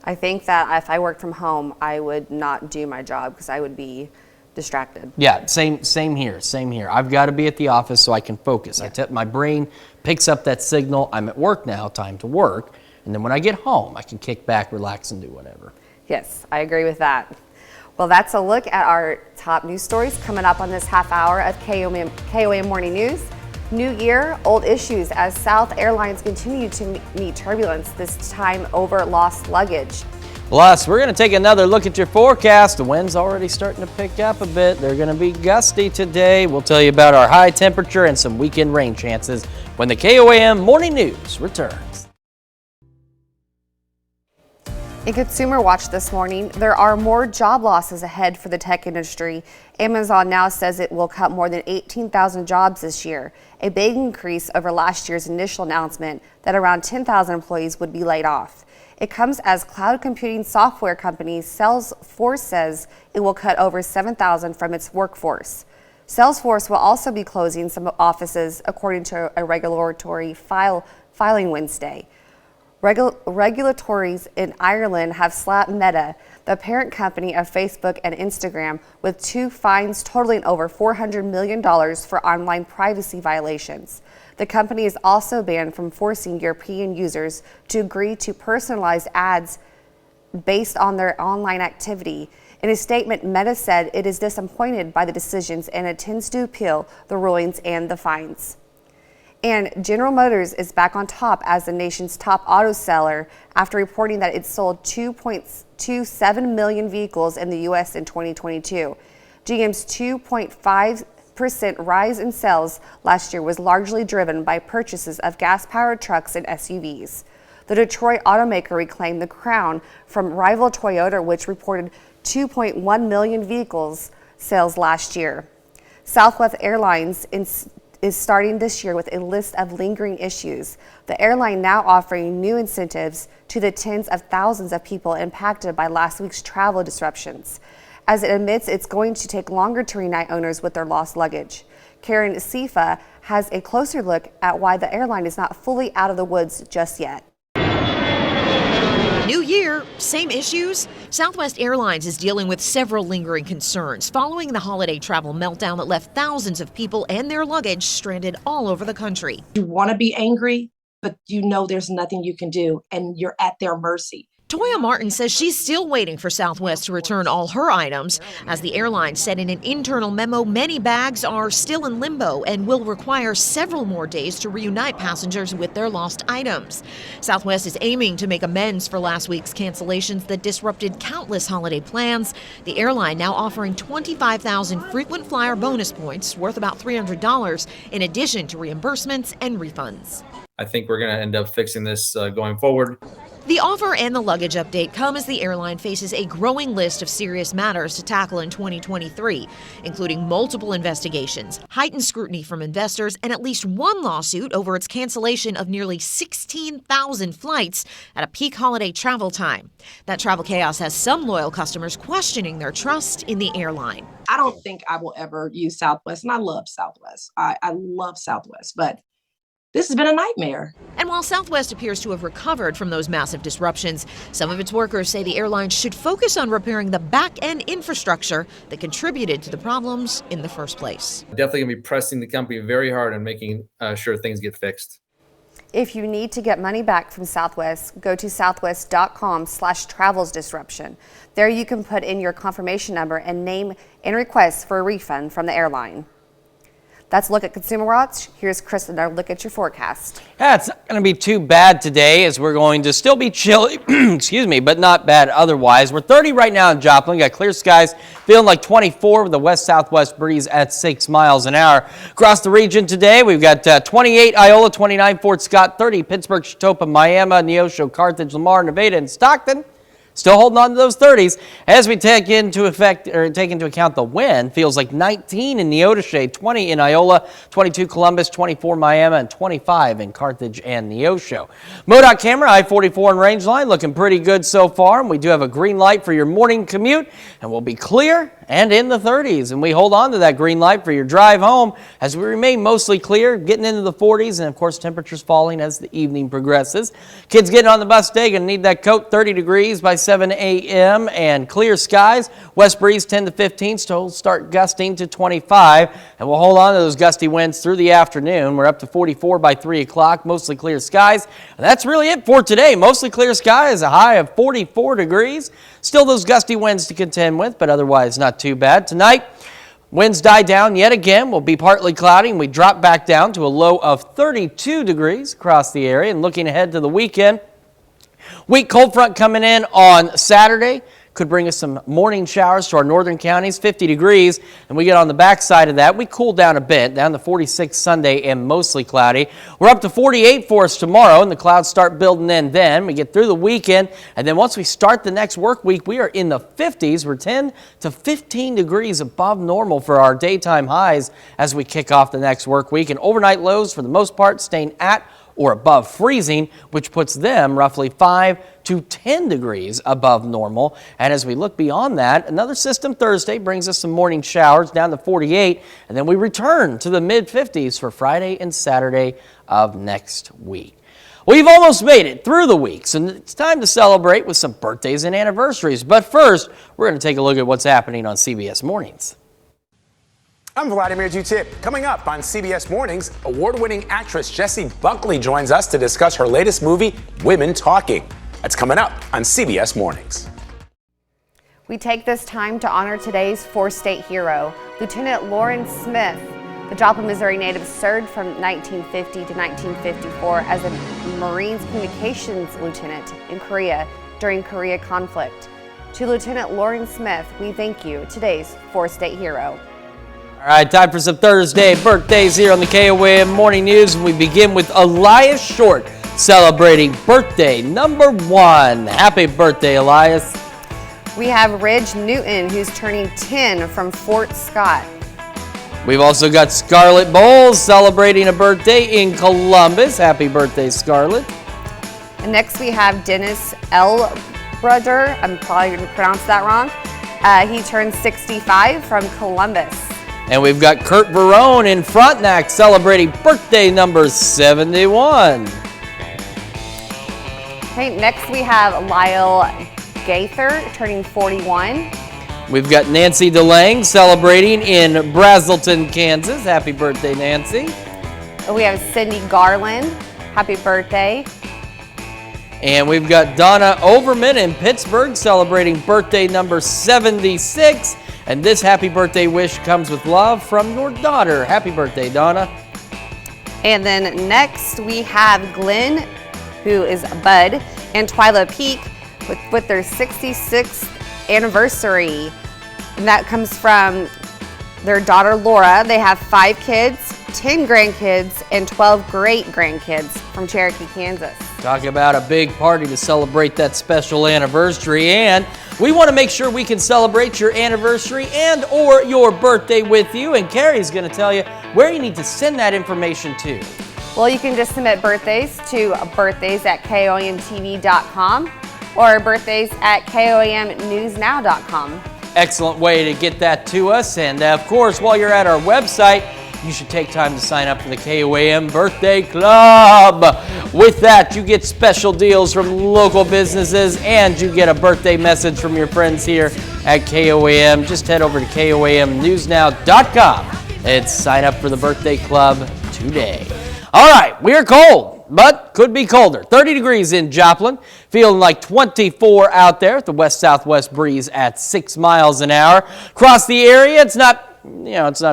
I think that if I worked from home, I would not do my job because I would be distracted.
Yeah, same here. I've got to be at the office so I can focus.
Yeah.
My brain picks up that signal. I'm at work now, time to work. And then when I get home, I can kick back, relax, and do whatever.
Yes, I agree with that. Well, that's a look at our top news stories coming up on this half hour of KOAM Morning News. New year, old issues as South Airlines continue to meet turbulence, this time over lost luggage.
Plus, we're going to take another look at your forecast. The wind's already starting to pick up a bit. They're going to be gusty today. We'll tell you about our high temperature and some weekend rain chances when the KOAM Morning News returns.
In Consumer Watch this morning, there are more job losses ahead for the tech industry. Amazon now says it will cut more than 18,000 jobs this year, a big increase over last year's initial announcement that around 10,000 employees would be laid off. It comes as cloud computing software company Salesforce says it will cut over 7,000 from its workforce. Salesforce will also be closing some offices, according to a regulatory filing Wednesday. Regulatories in Ireland have slapped Meta, the parent company of Facebook and Instagram, with 2 fines totaling over $400 million for online privacy violations. The company is also banned from forcing European users to agree to personalized ads based on their online activity. In a statement, Meta said it is disappointed by the decisions and intends to appeal the rulings and the fines. And General Motors is back on top as the nation's top auto seller after reporting that it sold 2.27 million vehicles in the U.S. in 2022. GM's 2.5% rise in sales last year was largely driven by purchases of gas-powered trucks and SUVs. The Detroit automaker reclaimed the crown from rival Toyota, which reported 2.1 million vehicles sales last year. Southwest Airlines is starting this year with a list of lingering issues. The airline now offering new incentives to the tens of thousands of people impacted by last week's travel disruptions, as it admits it's going to take longer to reunite owners with their lost luggage. Karen Sifa has a closer look at why the airline is not fully out of the woods just yet.
New year, same issues? Southwest Airlines is dealing with several lingering concerns following the holiday travel meltdown that left thousands of people and their luggage stranded all over the country.
You want to be angry, but you know there's nothing you can do, and you're at their mercy.
Toya Martin says she's still waiting for Southwest to return all her items. As the airline said in an internal memo, many bags are still in limbo and will require several more days to reunite passengers with their lost items. Southwest is aiming to make amends for last week's cancellations that disrupted countless holiday plans. The airline now offering 25,000 frequent flyer bonus points worth about $300 in addition to reimbursements and refunds.
I think we're going to end up fixing this going forward.
The offer and the luggage update come as the airline faces a growing list of serious matters to tackle in 2023, including multiple investigations, heightened scrutiny from investors, and at least one lawsuit over its cancellation of nearly 16,000 flights at a peak holiday travel time. That travel chaos has some loyal customers questioning their trust in the airline.
I don't think I will ever use Southwest, and I love Southwest. I love Southwest, but this has been a nightmare.
And while Southwest appears to have recovered from those massive disruptions, some of its workers say the airline should focus on repairing the back-end infrastructure that contributed to the problems in the first place.
Definitely going to be pressing the company very hard on making sure things get fixed.
If you need to get money back from Southwest, go to southwest.com/travelsdisruption. There you can put in your confirmation number and name and request for a refund from the airline. That's a look at Consumer Watch. Here's Chris with another look at your forecast.
Yeah, it's not going to be too bad today as we're going to still be chilly, excuse me, but not bad otherwise. We're 30 right now in Joplin. Got clear skies, feeling like 24 with a west-southwest breeze at 6 miles an hour. Across the region today, we've got 28 Iola, 29 Fort Scott, 30 Pittsburgh, Chitopah, Miami, Neosho, Carthage, Lamar, Nevada, and Stockton. Still holding on to those 30s. As we take into account the wind, feels like 19 in Neodesha, 20 in Iola, 22 Columbus, 24 Miami, and 25 in Carthage and Neosho. MoDOT camera, I-44 and Rangeline, looking pretty good so far. And we do have a green light for your morning commute, and we'll be clear and in the 30s. And we hold on to that green light for your drive home as we remain mostly clear, getting into the 40s, and of course temperatures falling as the evening progresses. Kids getting on the bus today, going to need that coat. 30 degrees by 7 a.m. and clear skies. West breeze 10 to 15, so start gusting to 25, and we'll hold on to those gusty winds through the afternoon. We're up to 44 by 3 o'clock, mostly clear skies. And that's really it for today. Mostly clear skies, a high of 44 degrees. Still those gusty winds to contend with, but otherwise not too bad. Tonight, winds die down yet again. We'll be partly cloudy, and we drop back down to a low of 32 degrees across the area. And looking ahead to the weekend, weak cold front coming in on Saturday. Could bring us some morning showers to our northern counties, 50 degrees. And we get on the backside of that, we cool down a bit, down to 46 Sunday and mostly cloudy. We're up to 48 for us tomorrow, and the clouds start building in then. We get through the weekend, and then once we start the next work week, we are in the 50s. We're 10 to 15 degrees above normal for our daytime highs as we kick off the next work week. And overnight lows, for the most part, staying at or above freezing, which puts them roughly 5 to 10 degrees above normal. And as we look beyond that, another system Thursday brings us some morning showers down to 48, and then we return to the mid-50s for Friday and Saturday of next week. We've almost made it through the weeks, and it's time to celebrate with some birthdays and anniversaries. But first, we're going to take a look at what's happening on CBS Mornings.
I'm Vladimir Dutip. Coming up on CBS Mornings, award-winning actress Jessie Buckley joins us to discuss her latest movie, Women Talking. That's coming up on CBS Mornings.
We take this time to honor today's four-state hero, Lieutenant Lauren Smith. The Joplin, Missouri native served from 1950 to 1954 as a Marines communications lieutenant in Korea during Korea conflict. To Lieutenant Lauren Smith, we thank you, today's four-state hero.
All right, time for some Thursday birthdays here on the KOAM Morning News. And we begin with Elias Short celebrating birthday number 1. Happy birthday, Elias.
We have Ridge Newton, who's turning 10 from Fort Scott.
We've also got Scarlett Bowles celebrating a birthday in Columbus. Happy birthday, Scarlett.
And next we have Dennis L. Brother. I'm probably going to pronounce that wrong. He turns 65 from Columbus.
And we've got Kurt Verone in Frontenac celebrating birthday number 71.
Okay, next we have Lyle Gaither turning 41.
We've got Nancy DeLange celebrating in Brazelton, Kansas. Happy birthday, Nancy.
We have Cindy Garland. Happy birthday.
And we've got Donna Overman in Pittsburgh celebrating birthday number 76. And this happy birthday wish comes with love from your daughter. Happy birthday, Donna.
And then next we have Glenn, who is Bud, and Twyla Peak with their 66th anniversary. And that comes from their daughter, Laura. They have 5 kids, 10 grandkids, and 12 great-grandkids from Cherokee, Kansas.
Talk about a big party to celebrate that special anniversary, and we want to make sure we can celebrate your anniversary and or your birthday with you, and Carrie's going to tell you where you need to send that information to.
Well, you can just submit birthdays to birthdays@koamtv.com or birthdays@koamnewsnow.com.
Excellent way to get that to us, and of course, while you're at our website, you should take time to sign up for the KOAM Birthday Club. With that, you get special deals from local businesses and you get a birthday message from your friends here at KOAM. Just head over to KOAMnewsnow.com and sign up for the Birthday Club today. All right, we're cold, but could be colder. 30 degrees in Joplin, feeling like 24 out there with the west-southwest breeze at 6 miles an hour. Across the area, it's not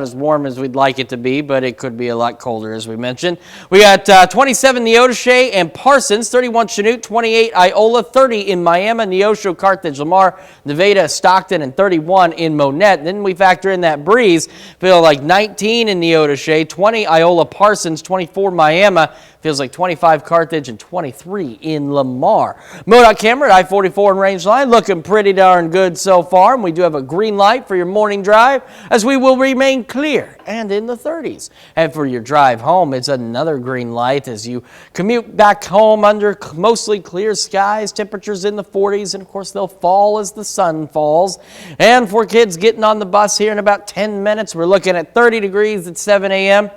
as warm as we'd like it to be, but it could be a lot colder, as we mentioned. We got 27 Neodesha and Parsons, 31 Chanute, 28 Iola, 30 in Miami, Neosho, Carthage, Lamar, Nevada, Stockton, and 31 in Monette. Then we factor in that breeze, feel like 19 in Neodesha, 20 Iola, Parsons, 24 Miami, feels like 25 Carthage, and 23 in Lamar. MoDOT camera at I-44 and Range Line looking pretty darn good so far, and we do have a green light for your morning drive as we will remain clear and in the 30s. And for your drive home, it's another green light as you commute back home under mostly clear skies, temperatures in the 40s, and of course they'll fall as the sun falls. And for kids getting on the bus here in about 10 minutes, we're looking at 30 degrees at 7 a.m.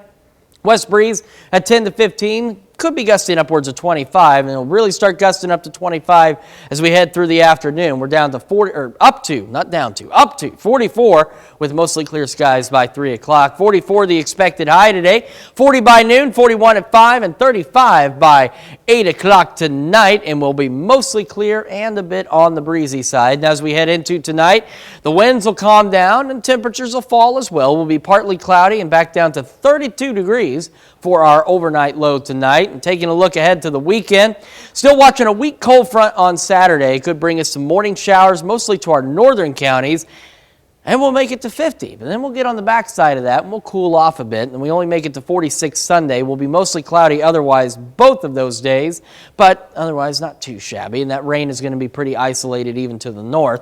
West breeze at 10 to 15. Could be gusting upwards of 25, and it'll really start gusting up to 25 as we head through the afternoon. We're down to 44 with mostly clear skies by 3 o'clock. 44 the expected high today. 40 by noon, 41 at 5, and 35 by 8 o'clock tonight, and we'll be mostly clear and a bit on the breezy side. And as we head into tonight, the winds will calm down and temperatures will fall as well. We'll be partly cloudy and back down to 32 degrees for our overnight low tonight. And taking a look ahead to the weekend, still watching a weak cold front on Saturday. Could bring us some morning showers, mostly to our northern counties, and we'll make it to 50. But then we'll get on the backside of that and we'll cool off a bit, and we only make it to 46 Sunday. We'll be mostly cloudy otherwise both of those days, but otherwise not too shabby, and that rain is going to be pretty isolated even to the north.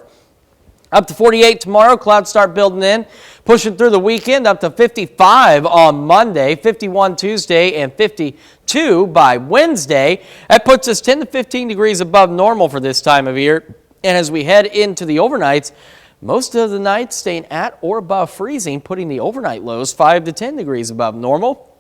Up to 48 tomorrow, clouds start building in, pushing through the weekend, up to 55 on Monday, 51 Tuesday, and 52 by Wednesday. That puts us 10 to 15 degrees above normal for this time of year. And as we head into the overnights, most of the nights staying at or above freezing, putting the overnight lows 5 to 10 degrees above normal.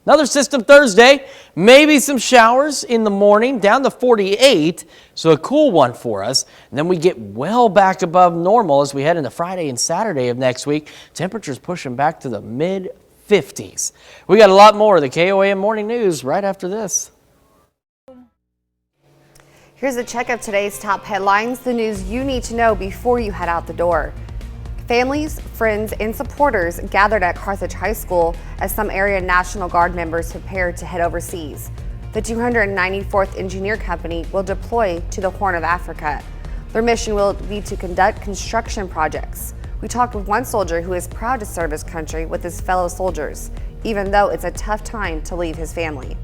Another system Thursday, maybe some showers in the morning, down to 48, so a cool one for us. And then we get well back above normal as we head into Friday and Saturday of next week. Temperatures pushing back to the mid-50s. We got a lot more of the KOAM Morning News right after this.
Here's a check of today's top headlines, the news you need to know before you head out the door. Families, friends, and supporters gathered at Carthage High School as some area National Guard members prepared to head overseas. The 294th Engineer Company will deploy to the Horn of Africa. Their mission will be to conduct construction projects. We talked with one soldier who is proud to serve his country with his fellow soldiers, even though it's a tough time to leave his family.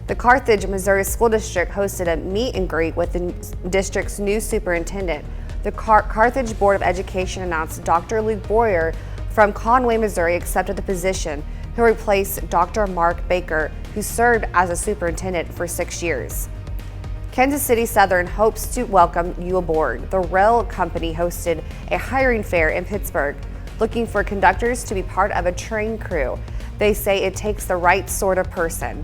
The Carthage, Missouri School District hosted a meet and greet with the district's new superintendent. The Carthage Board of Education announced Dr. Luke Boyer from Conway, Missouri accepted the position, who replaced Dr. Mark Baker, who served as a superintendent for 6 years. Kansas City Southern hopes to welcome you aboard. The rail company hosted a hiring fair in Pittsburgh, looking for conductors to be part of a train crew. They say it takes the right sort of person.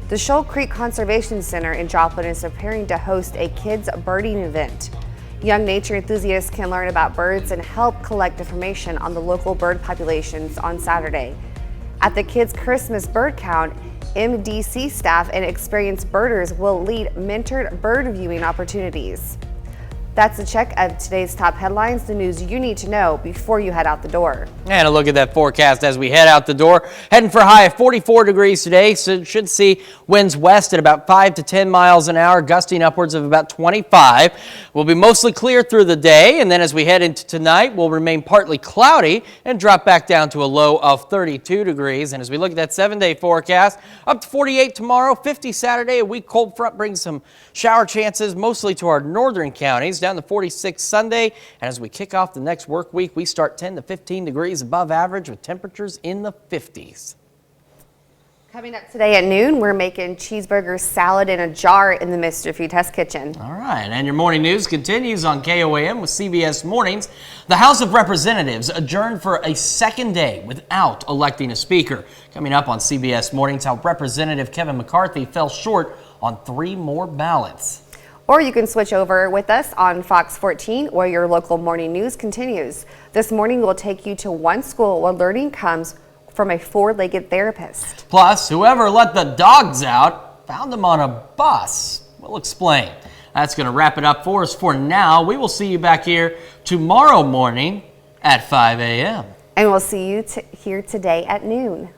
The Shoal Creek Conservation Center in Joplin is preparing to host a kids' birding event. Young nature enthusiasts can learn about birds and help collect information on the local bird populations on Saturday. At the Kids Christmas Bird Count, MDC staff and experienced birders will lead mentored bird viewing opportunities. That's a check of today's top headlines, the news you need to know before you head out the door.
And a look at that forecast as we head out the door. Heading for a high of 44 degrees today, so should see winds west at about 5 to 10 miles an hour, gusting upwards of about 25. We'll be mostly clear through the day, and then as we head into tonight, we'll remain partly cloudy and drop back down to a low of 32 degrees. And as we look at that 7-day forecast, up to 48 tomorrow, 50 Saturday. A weak cold front brings some shower chances mostly to our northern counties, down to 46 Sunday. And as we kick off the next work week, we start 10 to 15 degrees above average with temperatures in the 50s.
Coming up today at noon, we're making cheeseburger salad in a jar in the Mr. Food Test Kitchen.
All right, and your morning news continues on KOAM with CBS Mornings. The House of Representatives adjourned for a second day without electing a speaker. Coming up on CBS Mornings, how Representative Kevin McCarthy fell short on 3 more ballots.
Or you can switch over with us on Fox 14, where your local morning news continues. This morning, we'll take you to one school where learning comes from a 4-legged therapist.
Plus, whoever let the dogs out found them on a bus. We'll explain. That's going to wrap it up for us for now. We will see you back here tomorrow morning at 5 a.m.
And we'll see you here today at noon.